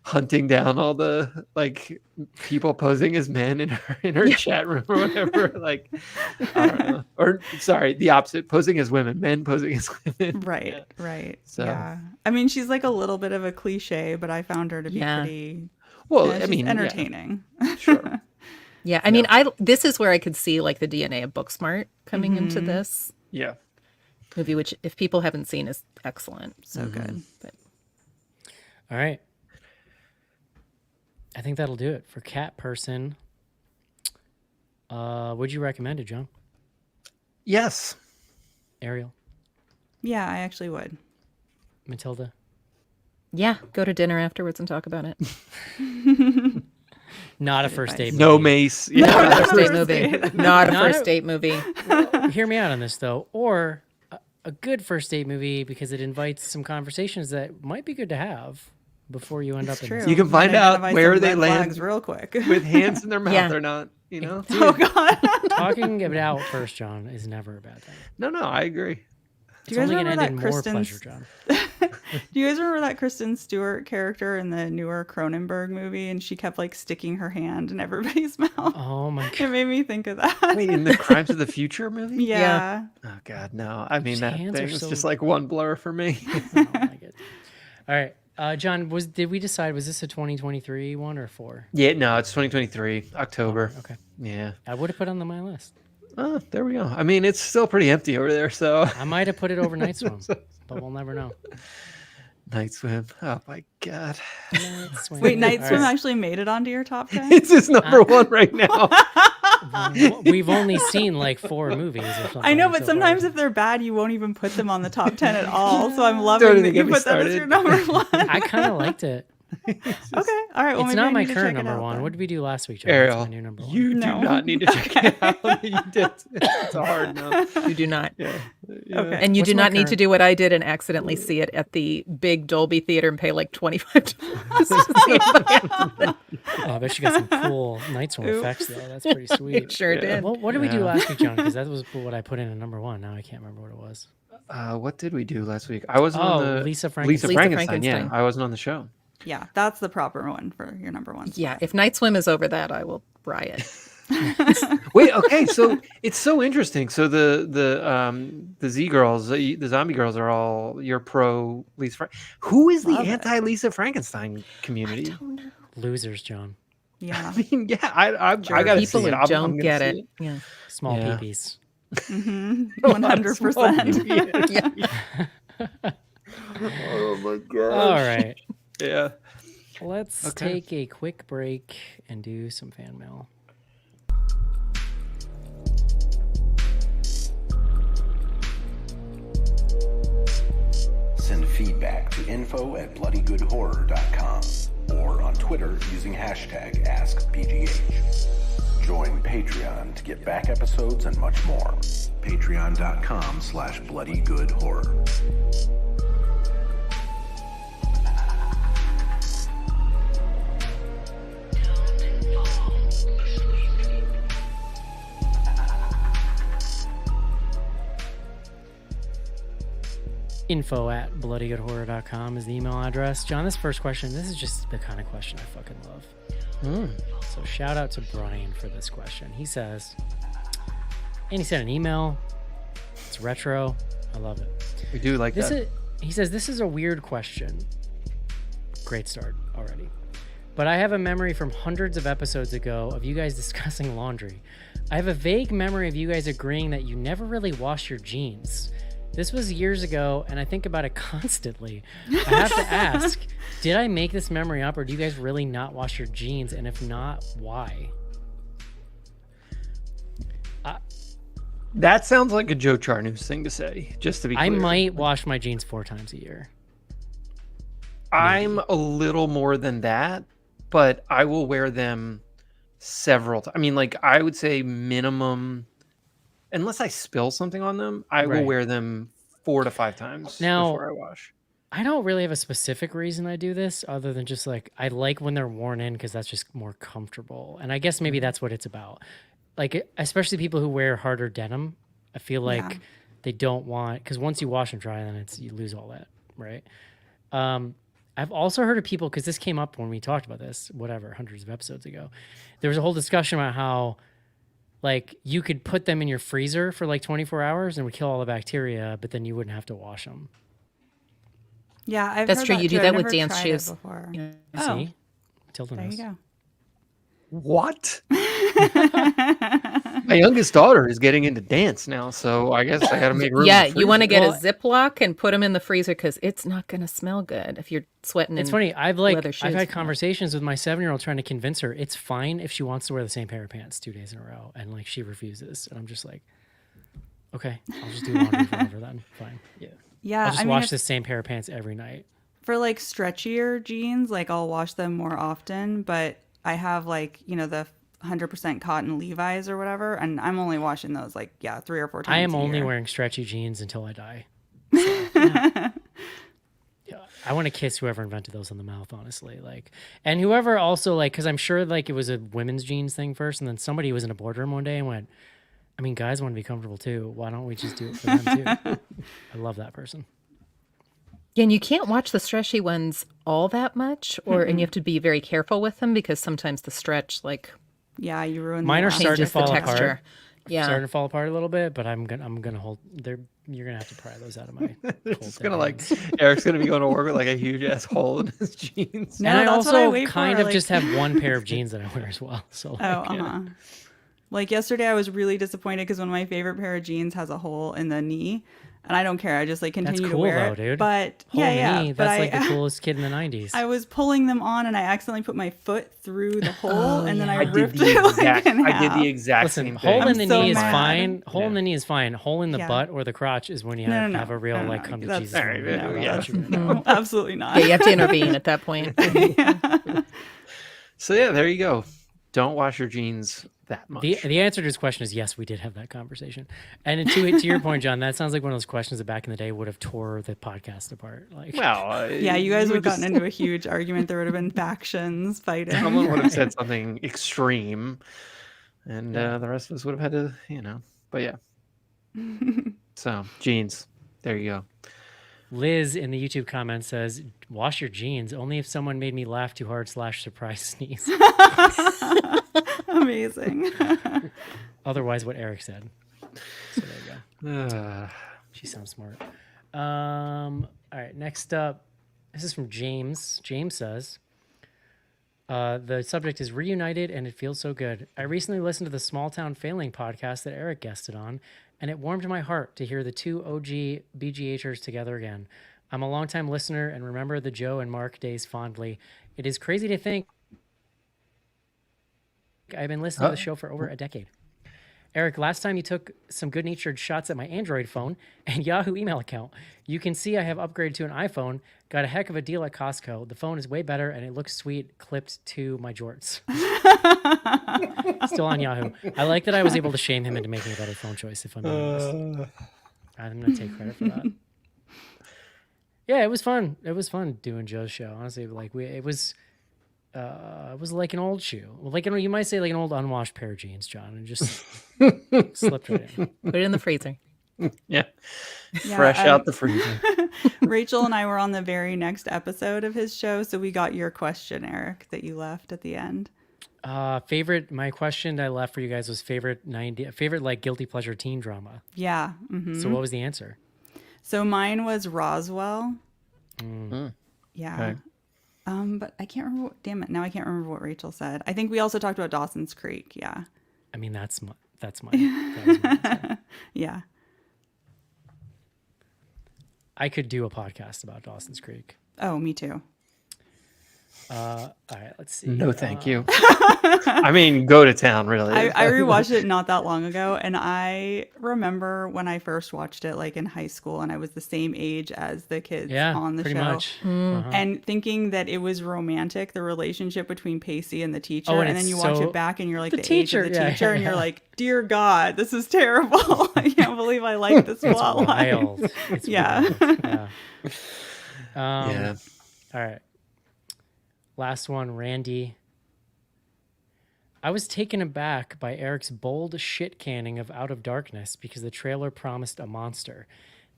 hunting down all the like people posing as men in her chat room or whatever. Like, I don't know. Or sorry, the opposite, posing as women, men posing as women. Right, Yeah. right. So- Yeah. I mean, she's like a little bit of a cliche, but I found her to be Yeah. pretty Well, she's I mean, yeah, entertaining. sure. Yeah, I mean, this is where I could see like the DNA of Booksmart coming into this Yeah. movie, which if people haven't seen is excellent. So good. But All right. I think that'll do it for Cat Person. Would you recommend it, John? Yes. Ariel? Yeah, I actually would. Matilda? yeah, go to dinner afterwards and talk about it. Not a first date movie. No Mace. No, Yeah. not a First date first movie. date. Not a Not first a- date movie. Hear me out on this though, or a good first date movie because it invites some conversations that might be good to have before you end up in. True. You can find And out identify where some they red land flags real quick. with hands in their mouth Yeah. or not. You know? Oh God. Talking it out first, John, is never a bad thing. No, I agree. It's Do you guys only going to remember end that in more Kristen? pleasure, John. Do you guys remember that Kristen Stewart character in the newer Cronenberg movie, and she kept like sticking her hand in everybody's mouth? Oh my It god. made me think of that. Wait, in the Crimes of the Future movie? Yeah. Oh God, no. I mean, Whose that hands thing are was so- just like one blur for me. I don't like it. All right. John, did we decide, was this a 2023 one or 4? Yeah, no, it's 2023, October. Okay. Yeah. I would have put it on my list. Oh, there we go. I mean, it's still pretty empty over there, so. I might have put it over Night Swim, but we'll never know. Night Swim. Oh my God. Night Swim. Wait, Night All Swim right. actually made it onto your top 10? It's his number one right now. We've only seen like 4 movies or something. I know, but so sometimes far. if they're bad, you won't even put them on the top 10 at all. So I'm loving Don't that even you get me put that as your number one. I kind of liked it. Okay, all right. Well, It's maybe not I my need to current check it number out one. then. What did we do last week, John? That's Ariel, my new number one. you No. do not need to check it out. You did. It's a hard no. You do not. Yeah. Okay. And you What's do my not need to current- do what I did and accidentally see it at the big Dolby Theater and pay like $25 to see it. Oh, I bet you got some cool Night Swim effects though. That's pretty sweet. It sure Yeah. did. Well, what did we do Yeah. last week, John? Because that was what I put in at number 1. Now I can't remember what it was. What did we do last week? I wasn't on Oh, the Lisa Lisa Frankenstein. Frankenstein. Yeah, Frankenstein. I wasn't on the show. Yeah, that's the proper one for your number one. spot. Yeah, if Night Swim is over that, I will riot. Wait, okay, so it's so interesting. So the Z girls, the zombie girls are all you're pro Lisa. Who is the Love it. anti Lisa Frankenstein community? Losers, John. Yeah. I mean, yeah, I gotta People see it. who I'm don't gonna get see it. Yeah. Small Yeah. peepees. 100%. Yeah. Oh my god. All right. Yeah. Let's Okay. take a quick break and do some fan mail. Send feedback to info@bloodygoodhorror.com or on Twitter using hashtag AskBGH. Join Patreon to get back episodes and much more. Patreon.com/bloodygoodhorror. info@bloodygoodhorror.com is the email address. John, this first question, this is just the kind of question I fucking love. So shout out to Brian for this question. He says, and he sent an email. It's retro. I love it. We do like This that. is, he says, this is a weird question. Great start already. But I have a memory from hundreds of episodes ago of you guys discussing laundry. I have a vague memory of you guys agreeing that you never really wash your jeans. This was years ago, and I think about it constantly. I have to ask, did I make this memory up, or do you guys really not wash your jeans? And if not, why? That sounds like a Joe Charnoose thing to say, just to be clear. I might wash my jeans 4 times a year. I'm a little more than that, but I will wear them several times. I mean, like, I would say minimum, unless I spill something on them, I will Right. wear them 4 to 5 times Now- before I wash. I don't really have a specific reason I do this other than just like I like when they're worn in because that's just more comfortable. And I guess maybe that's what it's about. Like, especially people who wear harder denim, I feel like Yeah. they don't want, because once you wash and dry, then you lose all that, right? I've also heard of people, because this came up when we talked about this, whatever, hundreds of episodes ago. There was a whole discussion about how like you could put them in your freezer for like 24 hours and it would kill all the bacteria, but then you wouldn't have to wash them. Yeah, I've That's heard true. You do too. that I've with never dance tried it shoes. before. Yeah. Oh, See? Tilda there you knows. go. What? My youngest daughter is getting into dance now, so I guess I got to make room. Yeah, in the you want to freezer. get a Ziploc and put them in the freezer because it's not going to smell good if you're sweating. It's in funny. I've leather shoes. had conversations with my 7-year-old trying to convince her it's fine if she wants to wear the same pair of pants 2 days in a row, and like she refuses, and I'm just like, okay, I'll just do laundry forever then. Fine. Yeah. Yeah, I'll just I mean, wash if- the same pair of pants every night. for like stretchier jeans, like I'll wash them more often, but I have like, the 100% cotton Levi's or whatever, and I'm only washing those like 3 or 4 times I am a only year. wearing stretchy jeans until I die. So, yeah. I want to kiss whoever invented those on the mouth, honestly. Like, and whoever also like, because I'm sure like it was a women's jeans thing first, and then somebody was in a boardroom one day and went, I mean, guys want to be comfortable too. Why don't we just do it for them too? I love that person. And you can't watch the stretchy ones all that much, and you have to be very careful with them because sometimes the stretch like Yeah, you ruined Mine are the starting to changes the fall texture. apart. Yeah. Starting to fall apart a little bit, but I'm gonna hold. You're gonna have to pry those out of my. It's gonna like Eric's gonna be going to work with like a huge ass hole in his jeans. No, and I that's what I also wait kind for, of like- just have one pair of jeans that I wear as well. So like, Like yesterday, I was really disappointed because one of my favorite pair of jeans has a hole in the knee, and I don't care. I just like continue that's to cool wear though, it. dude. But Hole in the yeah, knee, but that's like the coolest kid in the '90s. I was pulling them on, and I accidentally put my foot through the hole, and then I I did ripped the it like exact. in I half. did the exact Listen, same hole thing. in the I'm so knee is mad. fine. Hole in Yeah. the knee is fine. Hole in the Yeah. butt or the crotch is when you No, have a real like come to that's- Jesus. all right, moment. no, That's yeah. what you're gonna do. No, absolutely not. Yeah, you have to intervene at that point. So yeah, there you go. Don't wash your jeans that much. The answer to his question is yes, we did have that conversation. And to your point, John, that sounds like one of those questions that back in the day would have tore the podcast apart. Like, well, Yeah, you guys would have just- gotten into a huge argument. There would have been factions fighting. Someone would have said something extreme, and the rest of us would have had to, But yeah. So jeans. There you go. Liz in the YouTube comment says, "Wash your jeans only if someone made me laugh too hard / surprise sneeze." Amazing. Otherwise, what Eric said. So there you go. She sounds smart. All right, next up, this is from James. James says, the subject is reunited and it feels so good. I recently listened to the Small Town Failing podcast that Eric guested on, and it warmed my heart to hear the two OG BGHers together again. I'm a longtime listener and remember the Joe and Mark days fondly. It is crazy to think I've been listening to the show for over a decade. Eric, last time you took some good-natured shots at my Android phone and Yahoo email account. You can see I have upgraded to an iPhone. Got a heck of a deal at Costco. The phone is way better and it looks sweet clipped to my jorts. Still on Yahoo. I like that I was able to shame him into making a better phone choice, if I'm being honest. I'm going to take credit for that. Yeah, it was fun. It was fun doing Joe's show. Honestly, like it was like an old shoe. Like you might say like an old unwashed pair of jeans, John, and just slipped right in. Put it in the freezer. Yeah. Yeah, Fresh out the freezer. Rachel and I were on the very next episode of his show, so we got your question, Eric, that you left at the end. My question I left for you guys was favorite like guilty pleasure teen drama. Yeah. So what was the answer? So mine was Roswell. Mm. Yeah. Okay. But I can't remember. Damn it! Now I can't remember what Rachel said. I think we also talked about Dawson's Creek. Yeah. I mean, that was my answer. Yeah. I could do a podcast about Dawson's Creek. Oh, me too. All right, let's see. No, thank you. I mean, go to town, really. I rewatched it not that long ago, and I remember when I first watched it, like in high school, and I was the same age as the kids Yeah, on the pretty show. much. And thinking that it was romantic, the relationship between Pacey and the teacher, Oh, and and then it's you watch so- it back and you're like The the, teacher, age of the yeah, teacher, and yeah. you're like, dear God, this is terrible. I can't believe I like this It's plot line. wild. It's Yeah. wild. Yeah. Yeah. All right. Last one, Randy. I was taken aback by Eric's bold shit canning of Out of Darkness because the trailer promised a monster.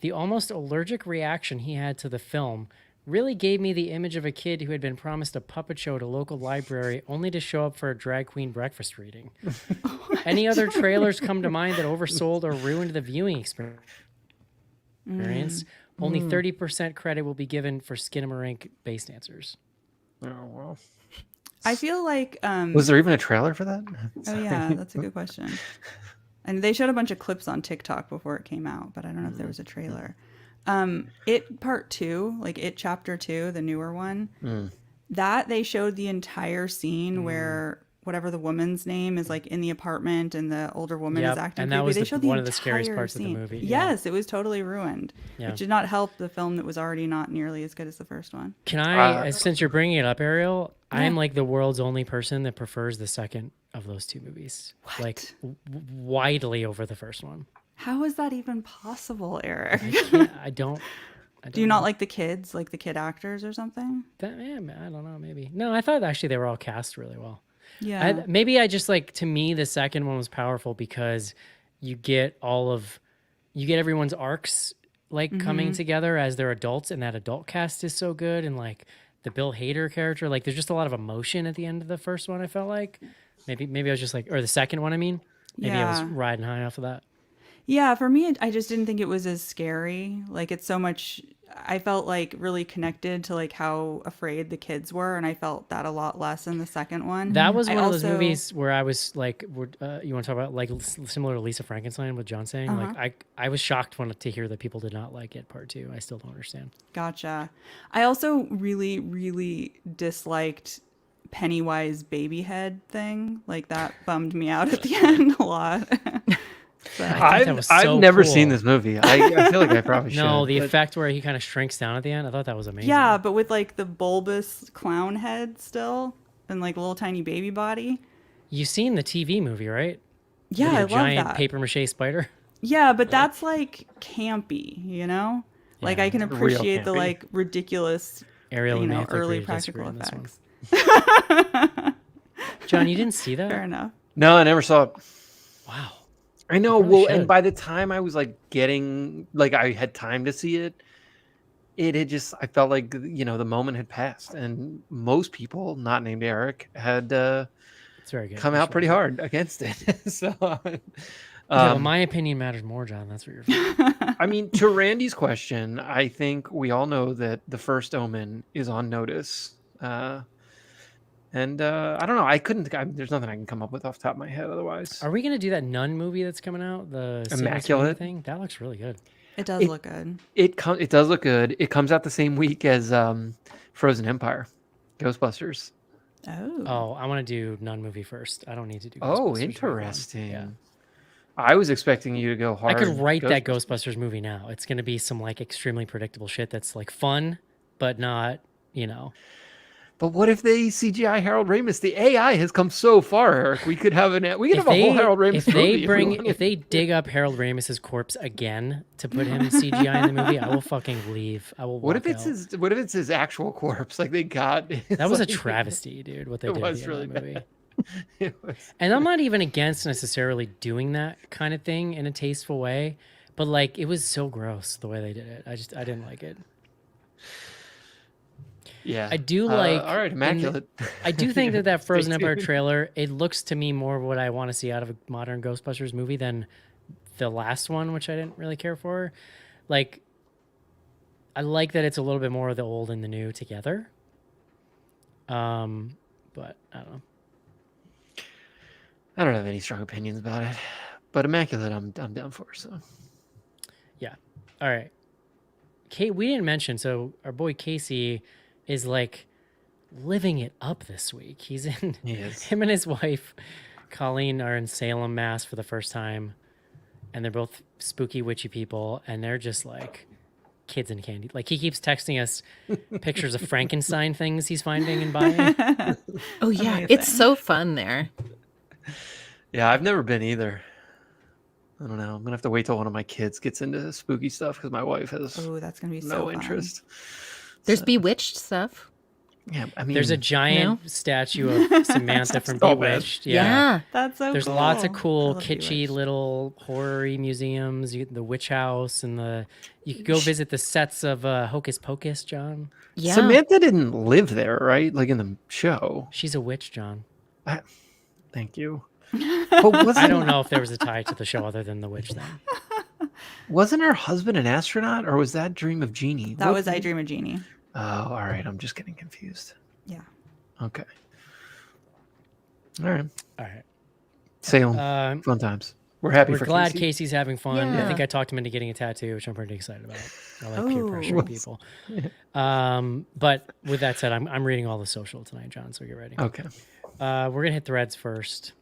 The almost allergic reaction he had to the film really gave me the image of a kid who had been promised a puppet show at a local library only to show up for a drag queen breakfast reading. Any other trailers come to mind that oversold or ruined the viewing experience? Only 30% credit will be given for Skinamarink bass dancers. Oh, well. I feel like Was there even a trailer for that? oh yeah, that's a good question. And they showed a bunch of clips on TikTok before it came out, but I don't know if there was a trailer. It Part 2, like It Chapter 2, the newer one, that they showed the entire scene where whatever the woman's name is, like in the apartment, and the older woman is Yep, acting and that creepy. was They the- showed one the of the scariest entire parts of the scene. movie, yeah. Yes, it was totally ruined, Yeah. which did not help the film that was already not nearly as good as the first one. Can I, since you're bringing it up, Ariel, I'm Yeah. like the world's only person that prefers the second of those two movies. Like widely over the first one. How is that even possible, Eric? I don't Do you not like the kids, like the kid actors or something? I don't know, maybe. No, I thought actually they were all cast really well. Yeah. Maybe I just like, to me, the second one was powerful because you get everyone's arcs like coming together as they're adults, and that adult cast is so good, and like the Bill Hader character, like there's just a lot of emotion at the end of the first one. I felt like maybe I was just like, or the second one. I mean, maybe I was Yeah. riding high off of that. Yeah, for me, I just didn't think it was as scary. Like, it's so much, I felt like really connected to like how afraid the kids were, and I felt that a lot less in the second one. That was I one of those also- movies where I was like, you want to talk about like similar to Lisa Frankenstein with John saying, like I was shocked to hear that people did not like it part two. I still don't understand. Gotcha. I also really, really disliked Pennywise baby head thing. Like, that bummed me out at the end a lot. So, I think that was so I've never cool. seen this movie. I feel like I probably should. No, the but- effect where he kind of shrinks down at the end, I thought that was amazing. yeah, but with like the bulbous clown head still, and like little tiny baby body. You've seen the TV movie, right? Yeah, With I your love giant that. paper mache spider. Yeah, but that's like campy, you know? Like, Yeah, I can real appreciate the campy. like ridiculous, Ariel, you we may know, have to agree early to disagree practical on this one. effects. John, you didn't see that? Fair enough. No, I never saw it. Wow. I know. You probably Well, and should. by the time I was like getting, like I had time to see it, it had just, I felt like, the moment had passed. And most people, not named Eric, had It's very good. come You out should pretty watch hard against it. So, it. Yeah, but my opinion matters more, John. That's what you're. I mean, to Randy's question, I think we all know that the first Omen is on notice. And I don't know. There's nothing I can come up with off the top of my head otherwise. Are we gonna do that Nun movie that's coming out? The Sydney Sweeney Immaculate? thing. That looks really good. It does look good. It does look good. It comes out the same week as Frozen Empire, Ghostbusters. Oh. Oh, I want to do Nun movie first. I don't need to do. Oh, Ghostbusters movie one. interesting. Yeah. I was expecting you to go I hard. could write that Ghostbusters movie now. It's gonna be some like extremely predictable shit that's like fun, but not, But what if they CGI Harold Ramis? The AI has come so far, Eric. We could have a whole Harold Ramis movie. If they dig up Harold Ramis's corpse again to put him CGI in the movie, I will fucking leave. I will. What if walk it's out. What if it's his actual corpse? Like they got. That was a travesty, dude. What they It did was at the end really of that movie. bad. It was. And I'm not even against necessarily doing that kind of thing in a tasteful way, but like it was so gross the way they did it. I didn't like it. Yeah. I do like. All right, immaculate. I do think that Stay Frozen Empire tuned. trailer, it looks to me more what I want to see out of a modern Ghostbusters movie than the last one, which I didn't really care for. Like, I like that it's a little bit more of the old and the new together. But I don't know. I don't have any strong opinions about it, but immaculate, I'm down for. So Yeah. All right. Kate, we didn't mention, so our boy Casey is like living it up this week. He's in, He is. him and his wife, Colleen, are in Salem, Mass for the first time. And they're both spooky, witchy people. And they're just like kids in candy. Like he keeps texting us pictures of Frankenstein things he's finding and buying. Oh yeah, Amazing. it's so fun there. yeah, I've never been either. I don't know. I'm gonna have to wait till one of my kids gets into spooky stuff because my wife has Oh, that's gonna be so no fun. interest. There's So, bewitched stuff. yeah, I mean, There's a giant statue of Samantha from so bad. Bewitched. Yeah. That's so There's cool. lots of I cool, love kitschy Bewitched. little horror-y museums. The Witch House and you could go visit the sets of Hocus Pocus, John. Yeah. Samantha didn't live there, right? Like in the show. She's a witch, John. Thank you. But I don't know if there was a tie to the show other than the witch thing. Wasn't her husband an astronaut, or was that Dream of Jeannie? That was I Dream of Jeannie. Oh, all right. I'm just getting confused. Yeah. Okay. All right. All right. Salem. Fun times. We're happy We're for glad Casey. Casey's having fun. I Yeah. think I talked him into getting a tattoo, which I'm pretty excited about. I like peer Oh. pressuring people. But with that said, I'm reading all the social tonight, John. So get ready. Okay. We're gonna hit threads first.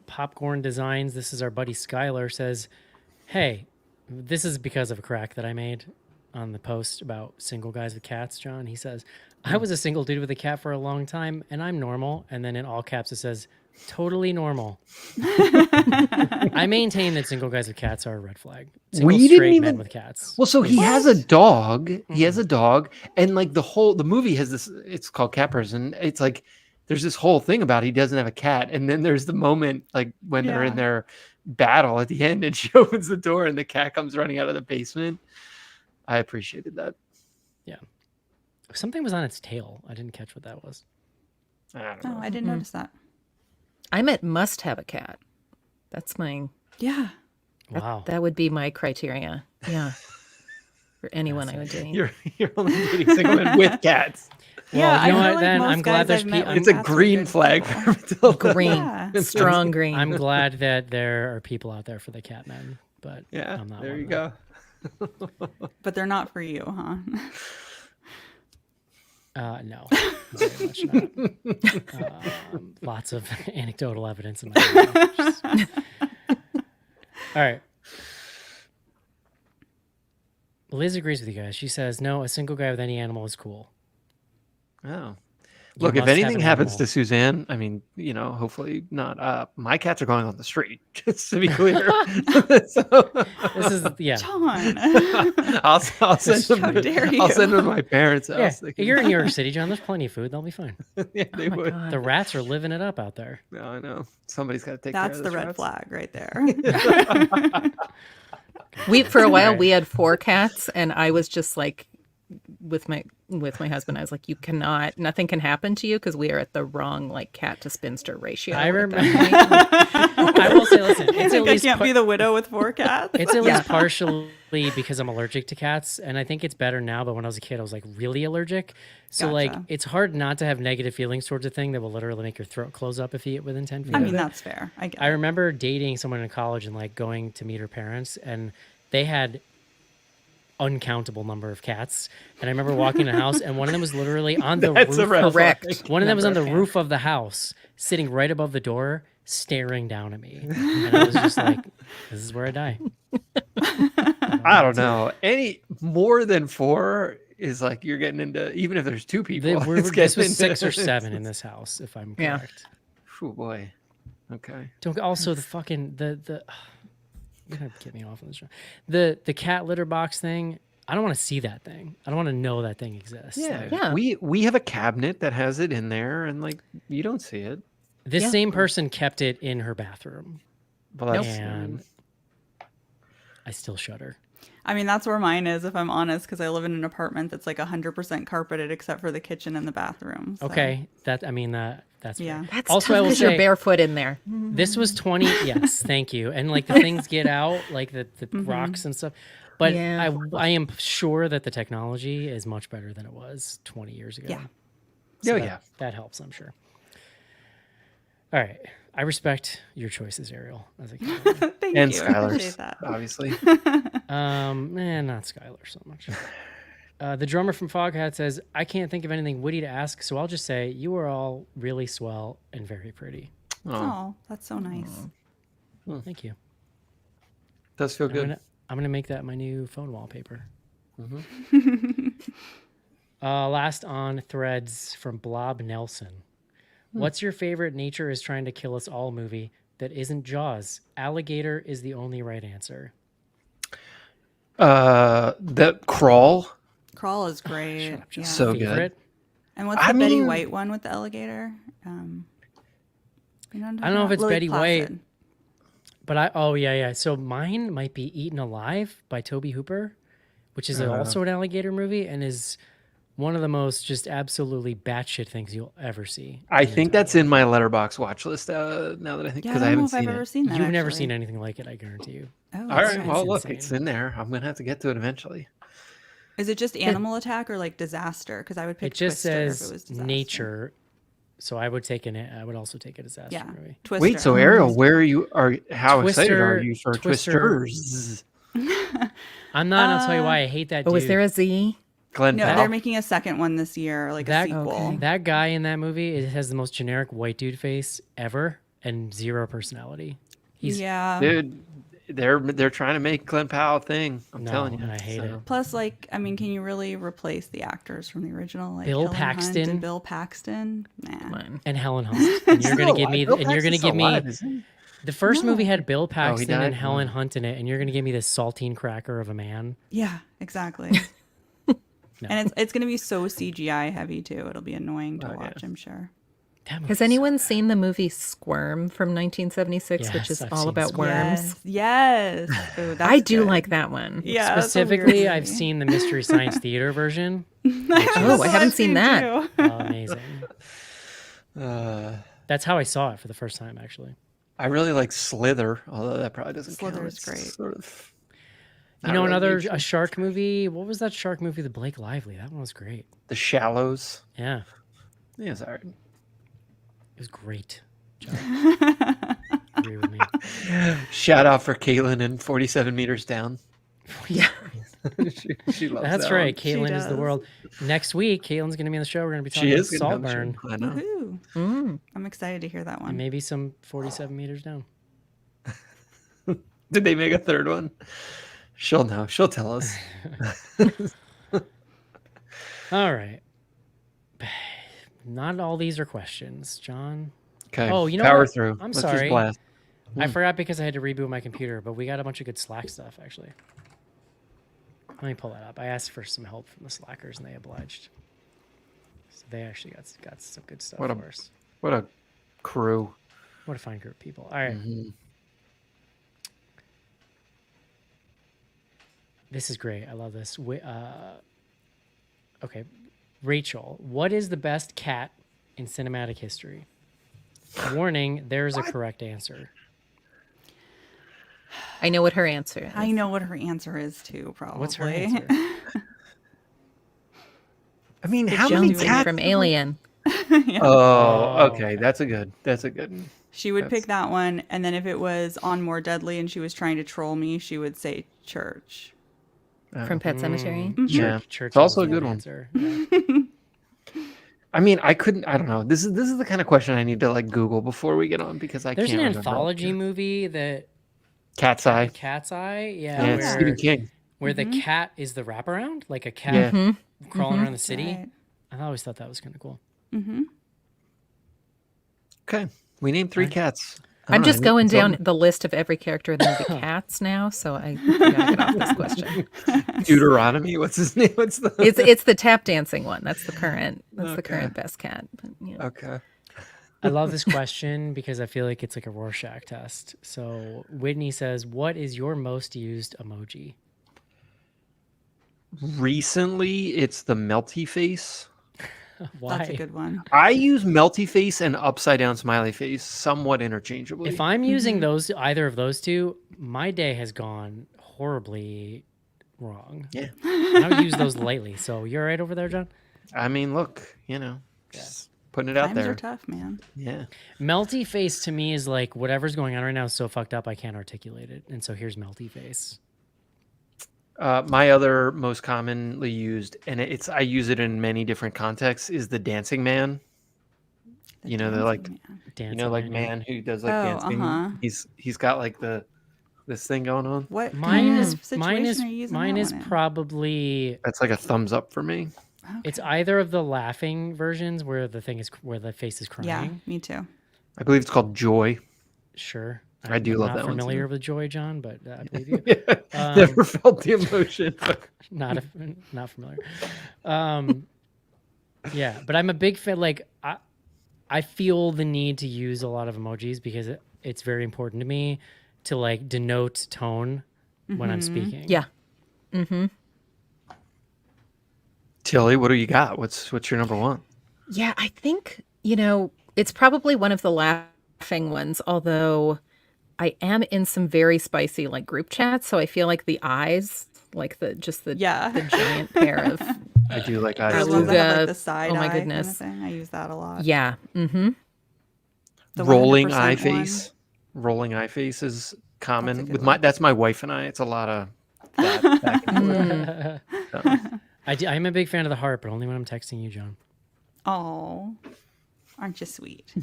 Popcorn Designs. This is our buddy Skylar says, "Hey, this is because of a crack that I made on the post about single guys with cats." John, he says, "I was a single dude with a cat for a long time, and I'm normal." And then in all caps it says, "Totally normal." I maintain that single guys with cats are a red flag. Single We didn't straight even- men with cats. Well, so he has a dog. He has a dog, and like the movie has this. It's called Cat Person. It's like there's this whole thing about he doesn't have a cat, and then there's the moment like when they're in their battle at the end, and she opens the door, and the cat comes running out of the basement. I appreciated that. Yeah, something was on its tail. I didn't catch what that was. I don't Oh, know. I didn't notice that. I meant must have a cat. That's my Yeah. Wow. that would be my criteria. Yeah. For anyone I would date. You're only dating single men with cats. Yeah, you know I feel what, like then most I'm glad guys there's I've met with It's a cats are green good flag people. for Matilda. Green. Yeah. Strong green. I'm glad that there are people out there for the cat men, but Yeah, I'm not there one you of them. go. But they're not for you, huh? No, very much not. Lots of anecdotal evidence in my life. All right. Liz agrees with you guys. She says, no, a single guy with any animal is cool. Oh. You Look, if must have anything an happens animal. to Suzanne, I mean, hopefully not. My cats are going on the street, just to be clear. So, This is, yeah. John. I'll send them. How dare I'll send you. them to my parents' Yeah, house. They can- you're in New York City, John. There's plenty of food. They'll be fine. yeah, they Oh my would. God. The rats are living it up out there. No, I know. Somebody's got to take That's care the of red rats. flag right there. We for a while Right. we had 4 cats, and I was just like, with my husband, I was like, you cannot, nothing can happen to you because we are at the wrong like cat to spinster ratio. I at that remember. point. I will say, listen, I it's at think I least can't be the widow with 4 cats. it's at least partially because I'm allergic to cats, and I think it's better now. But when I was a kid, I was like really allergic. So like, Gotcha. it's hard not to have negative feelings towards a thing that will literally make your throat close up if you get within 10 feet. I of mean, it. that's fair. I get I it. remember dating someone in college and like going to meet her parents, and they had uncountable number of cats. And I remember walking in the house, and one of them was literally on the That's a roof. red Correct. flag. One of them was on the number of roof of the house, sitting right above the door, staring down at me. And I was just like, "This is where I die." I don't know. Any more than 4 is like you're getting into. Even if there's 2 people, it's This getting was 6 or into- 7 in this house, if I'm Yeah. correct. Oh boy. Okay. Don't also the fucking the you're gonna get me off on this show. The cat litter box thing. I don't want to see that thing. I don't want to know that thing exists. Yeah. Like, Yeah. We have a cabinet that has it in there, and like you don't see it. this Yeah. same person kept it in her bathroom, Well, that's, and I still shudder. I mean, that's where mine is, if I'm honest, because I live in an apartment that's like 100% carpeted except for the kitchen and the bathroom. So. Okay, that's fair. Yeah. That's Also, tough I will because you're say barefoot in there. this was 20. Yes, thank you. And like the things get out, like the rocks and stuff. But Yeah. I am sure that the technology is much better than it was 20 years ago. Yeah. Oh, that, yeah. that helps, I'm sure. All right, I respect your choices, Ariel. As a cat. Thank and you. I appreciate Skylar's, that. obviously. Not Skylar so much. The drummer from Foghat says, I can't think of anything witty to ask, so I'll just say you are all really swell and very pretty. Oh, Oh, that's so nice. Thank you. does feel good. I'm gonna make that my new phone wallpaper. Last on threads from Blob Nelson. What's your favorite nature is trying to kill us all movie that isn't Jaws? Alligator is the only right answer. The Crawl. Crawl is great. Yeah. So good. Favorite? And what's I the Betty mean- White one with the alligator? You know what I'm I don't know if talking it's about? Betty White. Placid. But yeah. So mine might be Eaten Alive by Toby Hooper, which is also an alligator movie and is one of the most just absolutely batshit things you'll ever see. I think that's in my Letterbox watch list. Now that I think, Yeah, I because don't I know haven't if I've seen ever it. seen that. You've never actually. seen anything like it, I guarantee you. Oh, All that's right. nice. Well, look, insane. it's in there. I'm gonna have to get to it eventually. Is it just animal attack or like disaster? Because I would pick It just Twister if it says was disaster. nature. So I would take I would also take a disaster Yeah. movie. Twister. Wait, so Ariel, where are you? How excited are Twister- you for Twister- Twisters? I'm not. And I'll tell you why I hate that. Oh, dude. is there a Z? Glenn No, Powell? they're making a second one this year, like a That sequel. that guy in that movie has the most generic white dude face ever and zero personality. He's Yeah. Dude, they're trying to make Glenn Powell a thing. I'm No, telling you. and I hate it. Plus, like, I mean, can you really replace the actors from the original, like Bill Helen Hunt Paxton. and Bill Paxton? Nah. Come on. and Helen Hunt. And you're gonna give me Bill and you're gonna Paxton's give still me alive, isn't he? the first movie No. had Bill Paxton and died? Helen Oh. Hunt in it, and you're gonna give me this saltine cracker of a man. Yeah, exactly. And it's going to be so CGI heavy too. It'll be annoying to watch, I'm sure. That movie's Has anyone seen the movie Squirm from 1976, which Yes, is I've all seen about Squirm. worms? Yes. Ooh, that's I do good. like that one. Yeah. that's a weird Specifically, I've movie. seen the Mystery Science Theater version. Oh, I haven't seen that. too. Amazing. Uh, That's how I saw it for the first time, actually. I really like Slither, although that probably doesn't count. Slither's It's great. Sort of You not know, really another huge. a shark movie. What was that shark movie? The Blake Lively. That one was great. The Shallows. Yeah, Yeah, it's all right. it was great. John. Agree with me. Shout out for Caitlin in 47 meters down. Yeah. she loves That's that right. one. Caitlin is the does. world. Next week, Caitlin's going to be on the show. We're going to be talking She about is gonna have a Saltburn show. I know. Woohoo. Mm. I'm excited to hear that and one. maybe some 47 meters down. Did they make a third one? She'll know. She'll tell us. All right. Not all these are questions, John. Okay. Oh, you know power what? through. I'm Let's sorry. Just blast. I forgot because I had to reboot my computer, but we got a bunch of good Slack stuff, actually. Let me pull that up. I asked for some help from the Slackers, and they obliged. So they actually got some good stuff What a- for us. What a crew. What a fine group of people. All right. This is great. I love this. Okay. Rachel, what is the best cat in cinematic history? Warning, there's a correct answer. I know what her answer is. I know what her answer is too, probably. What's her answer? I mean, how many Jonesy cats? from Alien. Oh, okay. That's a good. She would pick that one, and then if it was on More Deadly and she was trying to troll me, she would say church. From Pet Cemetery. Yeah. Church It's also is a good the one. answer. Yeah. I mean, I don't know. This is the kind of question I need to like Google before we get on because I There's can't an remember. anthology movie that Cat's Eye. Cat's Eye, Yeah, it's Stephen where, King. where the cat is the wraparound, like a cat Yeah. crawling around the city. Right. I always thought that was kind of cool. Okay. We named 3 cats. I I'm don't know, just going it's on down the list of every character in the movie Cats now, so I gotta get off this question. Deuteronomy. What's his name? What's the It's the tap dancing one. That's the current best cat. But, you know. Okay. I love this question because I feel like it's like a Rorschach test. So Whitney says, "What is your most used emoji?" Recently, it's the melty face. Why? That's a good one. I use melty face and upside down smiley face somewhat interchangeably. If I'm using those, either of those two, my day has gone horribly wrong. Yeah. I don't use those lightly. So you're right over there, John. I mean, look, just putting it out Times there. are tough, man. Yeah. Melty face to me is like whatever's going on right now is so fucked up I can't articulate it, and so here's melty face. My other most commonly used, and I use it in many different contexts, is the dancing man. You know, they're like, Dancing man who does like Oh, dancing. uh-huh. He's got like this thing going on. What Mine kind is of situation are you using mine that is one in? probably That's like a thumbs up for me. it's either of the laughing versions where the face is crying. Yeah, me too. I believe it's called Joy. Sure. I do I'm love not that one, familiar too. with Joy, John, but I believe you. Never felt the emotion. not familiar. Yeah, but I'm a big fan. Like I feel the need to use a lot of emojis because it's very important to me to like denote tone when I'm speaking. Yeah. Tilly, what do you got? What's your number one? Yeah, I think, it's probably one of the laughing ones, although I am in some very spicy like group chats, so I feel like the eyes, like the Yeah. the giant pair of I do like I eyes. love too. that, like Beluga. the side Oh my eye kind of goodness. thing. I use that a lot. yeah. Mm-hmm. The Rolling 100% eye one. face. Rolling eye face is common That's a good with one. that's my wife and I. It's a lot of that back and forth. So, I'm a big fan of the heart, but only when I'm texting you, John. Oh, aren't you sweet?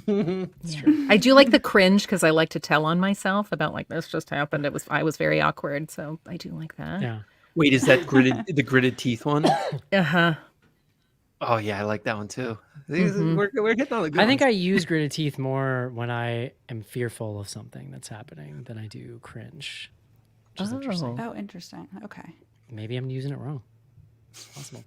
I do like the cringe because I like to tell on myself about like this just happened. I was very awkward, so I do like that. Yeah. Wait, is that the gritted teeth one? Uh-huh. Oh yeah, I like that one too. We're hitting all the good I think ones. I use gritted teeth more when I am fearful of something that's happening than I do cringe. Which is interesting. Oh, interesting. Okay. Maybe I'm using it wrong. It's possible.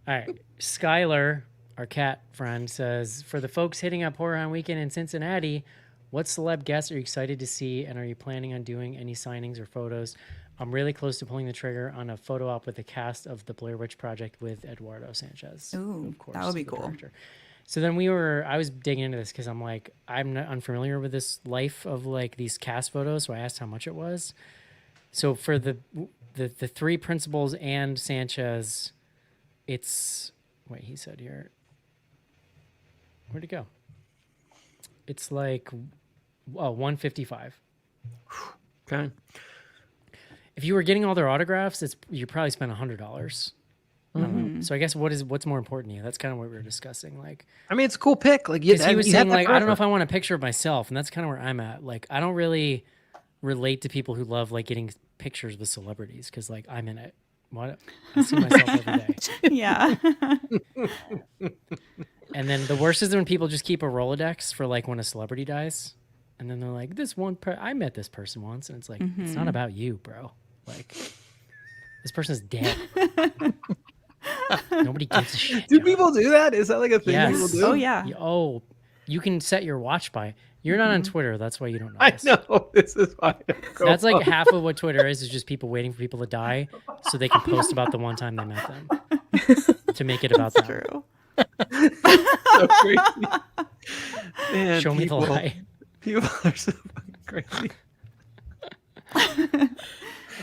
All right. Skylar, our cat friend, says, for the folks hitting up Horror on Weekend in Cincinnati, what celeb guests are you excited to see, and are you planning on doing any signings or photos? I'm really close to pulling the trigger on a photo op with the cast of the Blair Witch Project with Eduardo Sanchez. Ooh, that would be the cool. director. So then I was digging into this because I'm like, I'm not unfamiliar with this life of like these cast photos. So I asked how much it was. So for the three principals and Sanchez, it's, wait, he said here, where'd it go? It's like, oh, 155. Okay. If you were getting all their autographs, you probably spent $100. So I guess what's more important to you? That's kind of what we were discussing. Like, I mean, it's a cool pick. Like, because he was saying, like, I don't know if I want a picture of myself, and that's kind of where I'm at. Like, I don't really relate to people who love like getting pictures with celebrities because, like, I'm in it. What? I see myself every day. Yeah. And then the worst is when people just keep a Rolodex for like when a celebrity dies, and then they're like, "This one, I met this person once," and it's like, it's not about you, bro. Like, this person's dead. Nobody gives a shit. Do John. people do that? Is that like a thing Yes. people do? Oh yeah. Oh, you can set your watch by. You're not on Twitter. That's why you don't know. I this. know. This is why. I don't go That's like on. half of what Twitter is just people waiting for people to die so they can post about the one time they met them to make it about them. True. So crazy. Man, Show me the lie. People are so fucking crazy.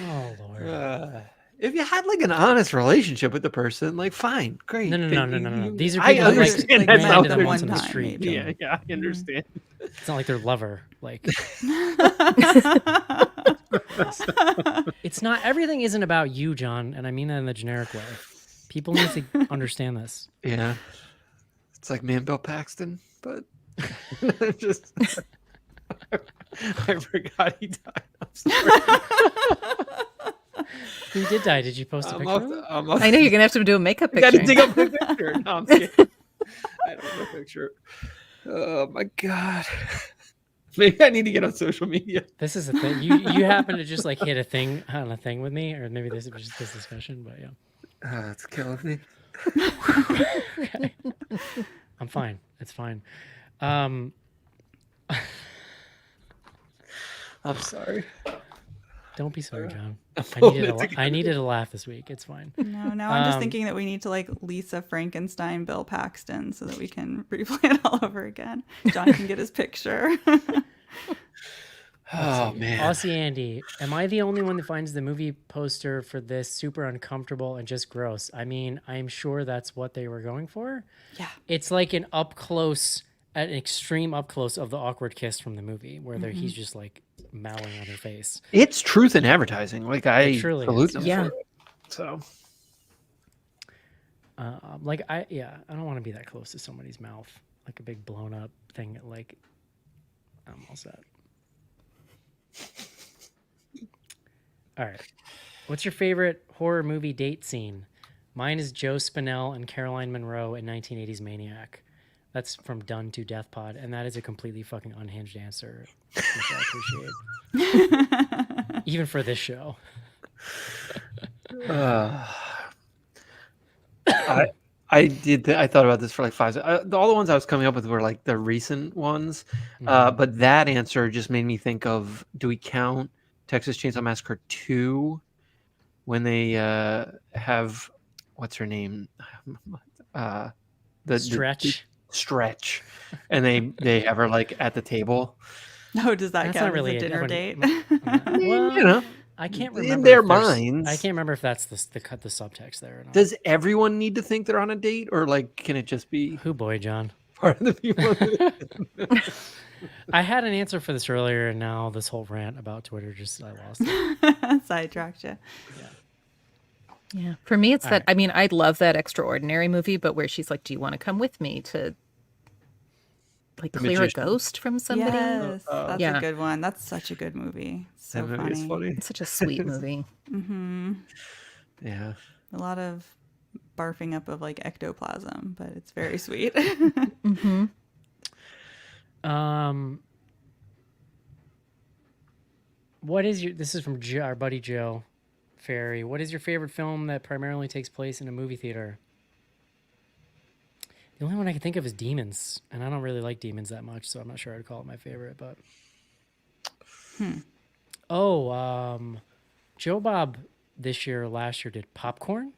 Oh Lord. If you had like an honest relationship with the person, like fine, great. No. These are I people who like understand like, that's ran not into them their- once on the time, street. maybe. John. Yeah, I understand. It's not like their lover. Like, it's not. Everything isn't about you, John, and I mean that in the generic way. People need to understand this. Yeah, it's like Man Bill Paxton, but just I forgot he died. I'm sorry. He did die. Did you post a I'm picture? off, of it? I'm off. I know you're gonna have to do a makeup I got to picture. dig up the picture. No, I'm kidding. I don't have a picture. Oh my god. Maybe I need to get on social media. This is a thing. You happen to just like hit a thing on a thing with me, or maybe this was just this discussion. But yeah, It's killing me. okay. I'm fine. It's fine. I'm sorry. Don't be sorry, John. pulling it together. I needed a laugh this week. It's fine. No, now I'm just thinking that we need to like Lisa Frankenstein Bill Paxton so that we can replay it all over again. John can get his picture. Oh man. Aussie Andy, am I the only one that finds the movie poster for this super uncomfortable and just gross? I mean, I'm sure that's what they were going for. Yeah. It's like an extreme up close of the awkward kiss from the movie where he's just like mowing on her face. It's truth in advertising. Like I truly salute is. them Yeah. for it. So I don't want to be that close to somebody's mouth, like a big blown up thing. Like, I'm all set. All right. What's your favorite horror movie date scene? Mine is Joe Spinell and Caroline Munro in 1980's Maniac. That's from Done to Death Pod, and that is a completely fucking unhinged answer, which I appreciate. Even for this show. I did. I thought about this for like 5 seconds. All the ones I was coming up with were like the recent ones, but that answer just made me think of: do we count Texas Chainsaw Massacre 2 when they have what's her name, the Stretch, and they have her like at the table? No, does that That's count not really as a dinner date? Well, You know, I can't remember in their if there's- minds. I can't remember if that's the subtext there or not. Does everyone need to think they're on a date, or like can it just be Who boy, John? part of the people? I had an answer for this earlier, and now this whole rant about Twitter I lost it. Sidetracked you. Yeah. For me, it's All that, right. I mean, I love that Extraordinary movie, but where she's like, do you want to come with me to like The clear a Magician. ghost from somebody? Yes, that's a Yeah. good one. That's such a good movie. That So movie is funny. funny. It's such a sweet movie. Yeah. A lot of barfing up of like ectoplasm, but it's very sweet. What is your? This is from our buddy Joe Ferry. What is your favorite film that primarily takes place in a movie theater? The only one I can think of is Demons, and I don't really like Demons that much, so I'm not sure I'd call it my favorite. But Joe Bob this year or last year did Popcorn,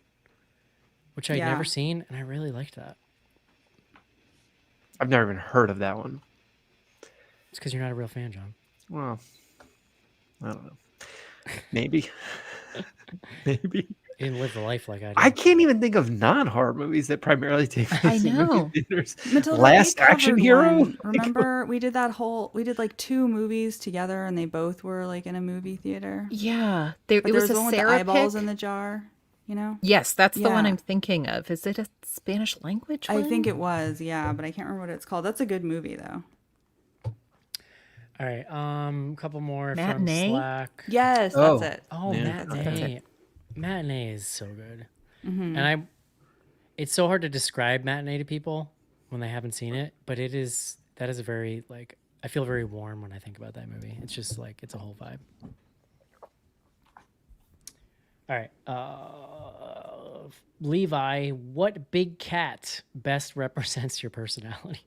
which I'd Yeah. never seen, and I really liked that. I've never even heard of that one. It's because you're not a real fan, John. Well, I don't know. Maybe. Maybe. You didn't live the life like I did. I can't even think of non-horror movies that primarily take place in know. movie theaters. Matilda, Last we Action covered Hero? one. Remember, we did like 2 movies together, and they both were like in a movie theater. Yeah. But It there was was a the one with the Sarah eyeballs pick. in the jar. You know? Yes, that's the one Yeah. I'm thinking of. Is it a Spanish language I one? think it was, yeah, but I can't remember what it's called. That's a good movie though. All right, a couple more Matinee? from Slack. Yes, Oh. that's it. Oh, Yeah. Matinee. Matinee is so good. And it's so hard to describe Matinee to people when they haven't seen it, but that is a very, like, I feel very warm when I think about that movie. It's just like, it's a whole vibe. All right. Levi, what big cat best represents your personality?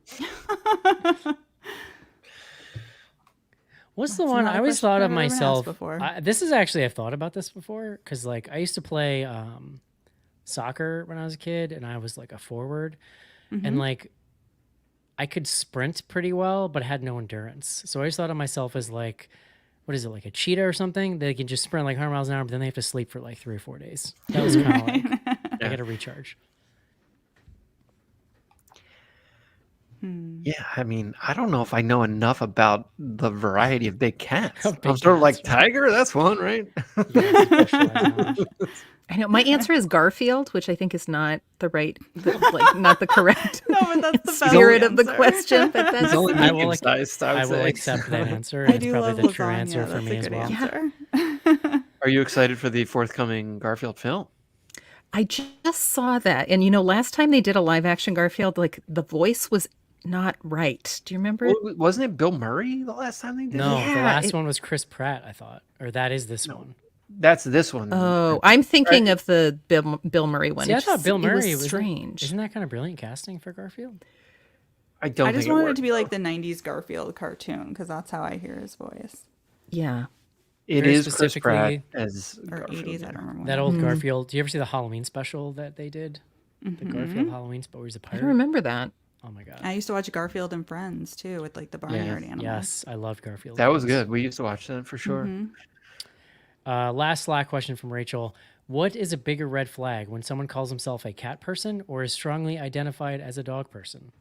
What's the That's one not I a always question thought I've of ever been asked myself? before. This is actually, I've thought about this before because, like, I used to play soccer when I was a kid, and I was like a forward, and like I could sprint pretty well, but had no endurance. So I always thought of myself as like, what is it, like a cheetah or something? They can just sprint like 100 miles an hour, but then they have to sleep for like 3 or 4 days. That was kind of like I got to recharge. Yeah, I mean, I don't know if I know enough about the variety of big cats. Of big I'm sort of like cats, right? tiger. That's one, right? Yeah, specialized knowledge. I know. My answer is Garfield, which I think is not the right, not the correct No, but that's the best spirit of the answer. question. But It's that's only I will medium ac- sized. I I would will say. accept that answer. I It's do probably love the true lasagna. answer for That's me a as good well. answer. Are you excited for the forthcoming Garfield film? I just saw that, and last time they did a live action Garfield, like the voice was not right. Do you remember? Well, wasn't it Bill Murray the last time they did No, it? the Yeah, last it- one was Chris Pratt, I thought. Or that is this one. That's this one. Oh, I'm thinking of the Bill Murray one. See, I It thought just- Bill it Murray was strange. Isn't that kind of brilliant casting for Garfield? I don't I just think wanted it worked, to be like though. the 90s Garfield cartoon because that's how I hear his voice. Yeah. It very is Chris Pratt specifically- as Or Garfield. 80s, I don't remember. That old Garfield. Do you ever see the Halloween special that they did? The Garfield Halloween special where he's a I pirate? don't remember that. Oh my god. I used to watch Garfield and Friends too with like the barnyard animals. Yes, I loved Garfield. That was good. We used to watch that for sure. Last Slack question from Rachel. What is a bigger red flag when someone calls himself a cat person or is strongly identified as a dog person?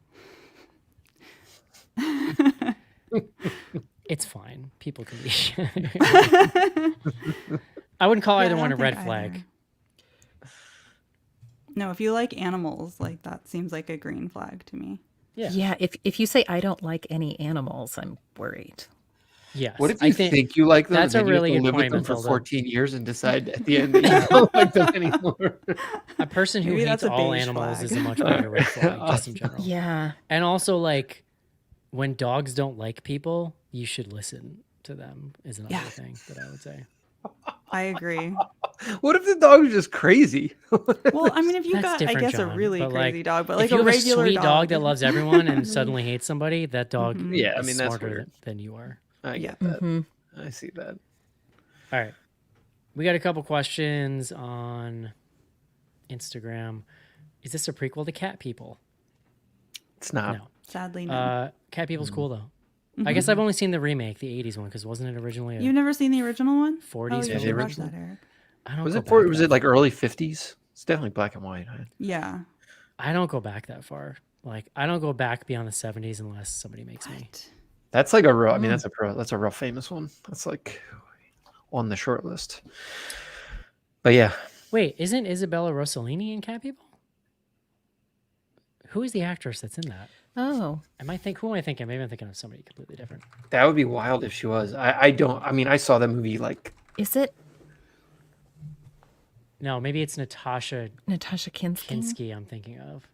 It's fine. People can be. I wouldn't call Yeah, either I one a don't red think flag. either. No, if you like animals, like that seems like a green flag to me. Yeah. Yeah. If you say I don't like any animals, I'm worried. Yes. What if I you think you like them? that's and a then you have really to good live with point, them for Matilda. 14 years and decide at the end that you don't like them anymore? a person who Maybe hates that's a all beige animals flag. is a much bigger red flag, just in general. Yeah. And also, like, when dogs don't like people, you should listen to them. Is another Yeah. thing that I would say. I agree. What if the dog's just crazy? Well, I mean, if you That's got, I different, guess, a John, really but, crazy like, dog, but like if you a have a regular sweet dog that loves everyone and suddenly hates somebody, that dog Yeah, I is mean, that's smarter weird. than you are. I Yeah. get that. I see that. All right. We got a couple questions on Instagram. Is this a prequel to Cat People? It's not. No. Sadly, no. Cat People's cool, though. I guess I've only seen the remake, the 80s one, because wasn't it originally a You've never seen the original one? 40s Oh, you film? should watch original? that, Eric. I don't Was go it for? back Was that it like early 50s? It's definitely black and white. Right? Yeah. I don't go back that far. Like, I don't go back beyond the 70s unless somebody makes me. That's like a real. I mean, that's a real famous one. That's like on the short list. But yeah, Wait, isn't Isabella Rossellini in Cat People? Who is the actress that's in that? Oh, Who am I thinking? Maybe I'm thinking of somebody completely different. That would be wild if she was. I don't. I mean, I saw that movie like. is it No, maybe it's Natasha Natasha Kinski? Kinski I'm thinking of.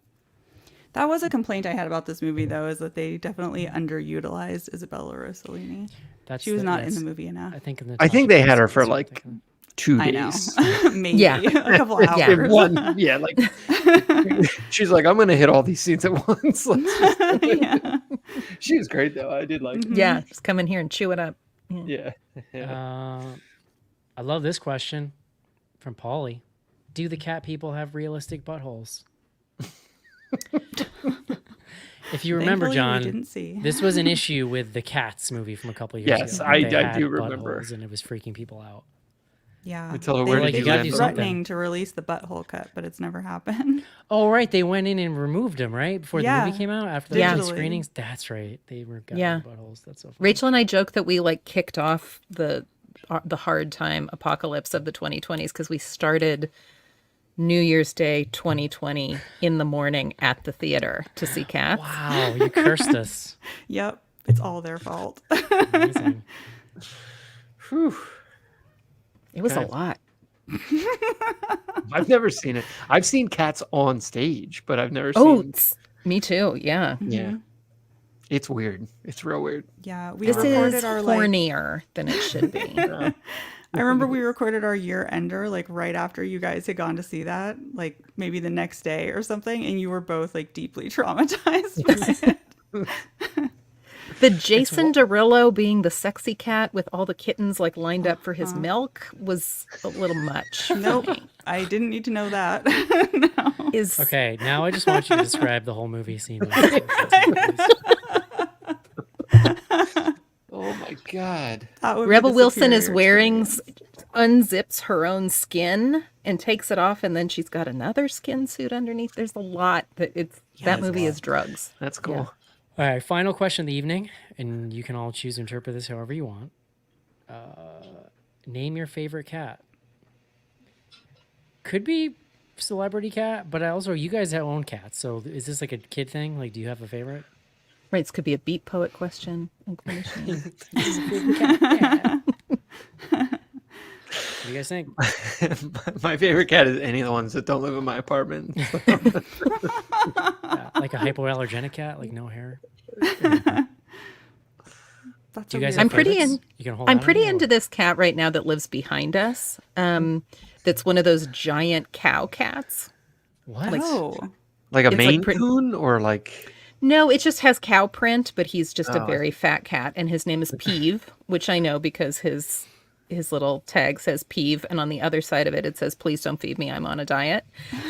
That was a complaint I had about this movie, though, is that they definitely underutilized Isabella Rossellini. She She was not in the movie enough. I think they had her for like 2 days. I know. Maybe Yeah. a couple hours. Yeah. One, yeah, like she's like, I'm gonna hit all these scenes at once. Yeah. She was great though. I did like it. Yeah, just come in here and chew it up. Yeah. I love this question from Paulie. Do the cat people have realistic buttholes? If you remember, Thankfully, we John, didn't see. this was an issue with the Cats movie from a couple of years Yes, ago. I They had do remember. buttholes, and it was freaking people out. Yeah. Tell her They where like, did you you gotta land do on something. threatening to release the butthole cut, but it's never happened. Oh, right. They went in and removed them, right? Before the Yeah. movie came out? After the Yeah. early Digitally. screenings? That's right. They were got Yeah. buttholes. That's so funny. Rachel and I joke that we like kicked off the hard time apocalypse of the 2020s because we started New Year's Day 2020 in the morning at the theater to see Cats. Wow, you cursed us. Yep. It's all their fault. Amazing. Whew. It was a Okay. lot. I've never seen it. I've seen Cats on stage, but I've never Oh, seen. me too. Yeah. Yeah. It's weird. It's real weird. Yeah. We This recorded is our hornier than it should be. I remember we recorded our year ender like right after you guys had gone to see that, like maybe the next day or something, and you were both like deeply traumatized by it. The Jason Derulo being the sexy cat with all the kittens like lined up for his milk was a little much. for Nope. me. I didn't need to know that. No. Is Okay, now I just want you to describe the whole movie scene. Oh my god. That would be Rebel the Wilson is superior wearing experience. unzips her own skin and takes it off, and then she's got another skin suit underneath. There's a lot that that movie is drugs. That's cool. All right, final question of the evening, and you can all choose to interpret this however you want. Name your favorite cat. Could be celebrity cat, but also you guys have own cats. So is this like a kid thing? Like, do you have a favorite? Right, this could be a beat poet question. Inclination. What do you guys think? My favorite cat is any of the ones that don't live in my apartment. Yeah, like a hypoallergenic cat, like no hair. That's Do you a guys weird have I'm pretty favorites? in- You can hold I'm out pretty on me, into or- this cat right now that lives behind us. That's one of those giant cow cats. What? Oh, Like a It's like Maine pretty- Coon or like No, it just has cow print, but he's just a Oh. very fat cat, and his name is Peeve, which I know because his little tag says Peeve, and on the other side of it, it says, "Please don't feed me, I'm on a diet."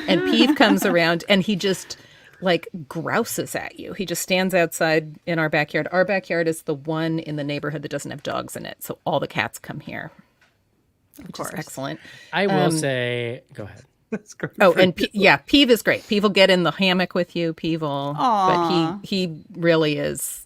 And Peeve comes around, and he just like grouses at you. He just stands outside in our backyard. Our backyard is the one in the neighborhood that doesn't have dogs in it, so all the cats come here, which is excellent. I will say, go ahead. that's great. Oh, and Peeve is great. Peeve will get in the hammock with you. Peeve will, Aw. but he really is.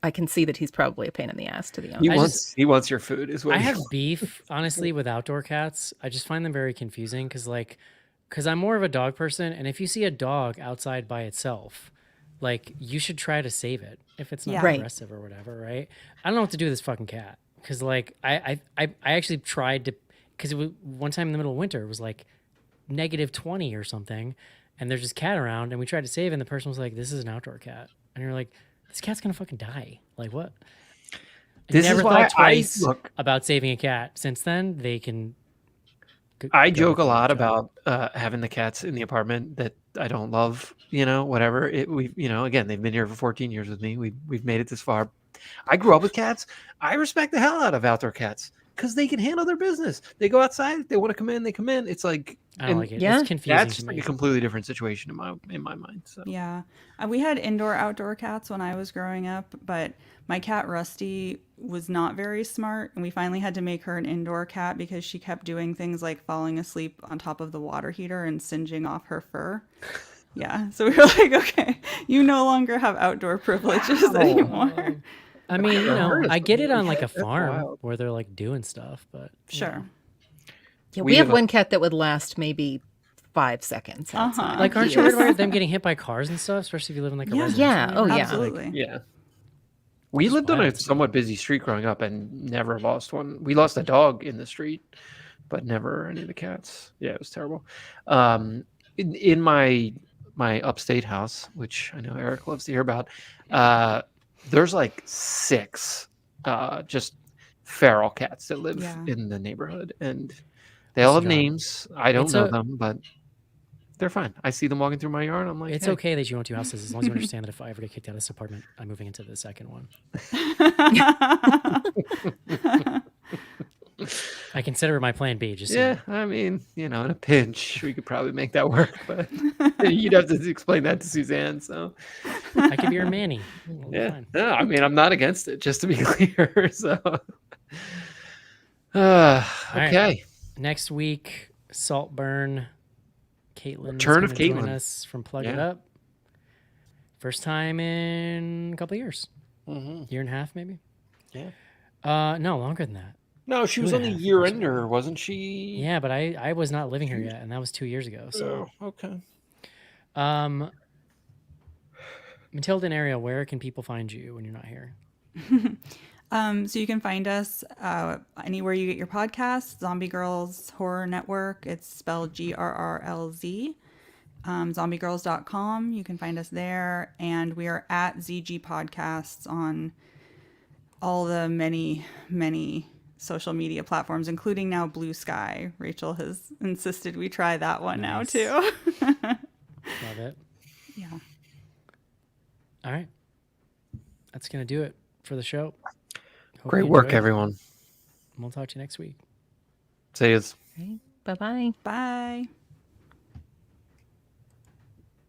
I can see that he's probably a pain in the ass to the He owner. he wants your food is what I he have wants. beef, honestly, with outdoor cats. I just find them very confusing because I'm more of a dog person, and if you see a dog outside by itself, like you should try to save it if it's not Yeah. Right. aggressive or whatever, right? I don't know what to do with this fucking cat because like I actually tried to because it was one time in the middle of winter it was like -20 or something, and there's this cat around, and we tried to save it, and the person was like, "This is an outdoor cat," and you're like, "This cat's gonna fucking die." Like what? I This is never why thought twice look. about saving a cat. Since then, they can. I go joke a for lot the job. about having the cats in the apartment that I don't love. You know, whatever. Again, they've been here for 14 years with me. We've made it this far. I grew up with cats. I respect the hell out of outdoor cats because they can handle their business. They go outside. If they want to come in, they come in. It's like I don't like it. Yeah. It's confusing that's to like me. a completely different situation in my mind. So yeah. We had indoor outdoor cats when I was growing up, but my cat Rusty was not very smart, and we finally had to make her an indoor cat because she kept doing things like falling asleep on top of the water heater and singeing off her fur. Yeah, so we were like, okay, you no longer have outdoor privileges anymore. I mean, I've heard of I get it something on like a like that. That's farm wild. where they're like doing stuff, but you Sure. know. Yeah, we have one cat that would last maybe 5 seconds outside. Like, aren't you worried about them getting hit by cars and stuff, especially if you live in like a residential Yeah. Oh, neighborhood? yeah. Absolutely. Yeah. We Just lived on a wild. somewhat busy street growing up and never lost one. We lost a dog in the street, but never any of the cats. Yeah, it was terrible. In my upstate house, which I know Eric loves to hear about, there's like 6 just feral cats that live Yeah. in the neighborhood, and they all have John, names. I don't it's know a- them, but they're fine. I see them walking through my yard. I'm like, It's hey. okay that you own 2 houses as long as you understand that if I ever get kicked out of this apartment, I'm moving into the second one. I consider it my plan B. Just so you Yeah, I mean, in a pinch, we could probably make that work, but you'd have to explain that to Suzanne. So, know. I could be your Manny. It'll be yeah, fine. no, I mean, I'm not against it, just to be clear. So, right. okay. Next week, Saltburn. Caitlin Return of is gonna join Caitlin. us from Plug It Yeah. Up. First time in a couple of years. Mm-hmm. Year and a half, maybe. Yeah. No, longer than that. No, she was 2.5 on the years. year ender, wasn't she? Yeah, but I was not living here yet, and that was 2 years ago. So, Oh, okay. Matilda and Ariel, where can people find you when you're not here? So you can find us anywhere you get your podcasts. Zombie Girls Horror Network. It's spelled GRRLZ. Zombiegirls.com. You can find us there. And we are at ZG Podcasts on all the many, many social media platforms, including now Blue Sky. Rachel has insisted we try that one now Nice. too. Love it. Yeah. All right. That's going to do it for the show. Hope Great you work, enjoyed it. everyone. We'll talk to you next week. See you. Bye-bye. Bye.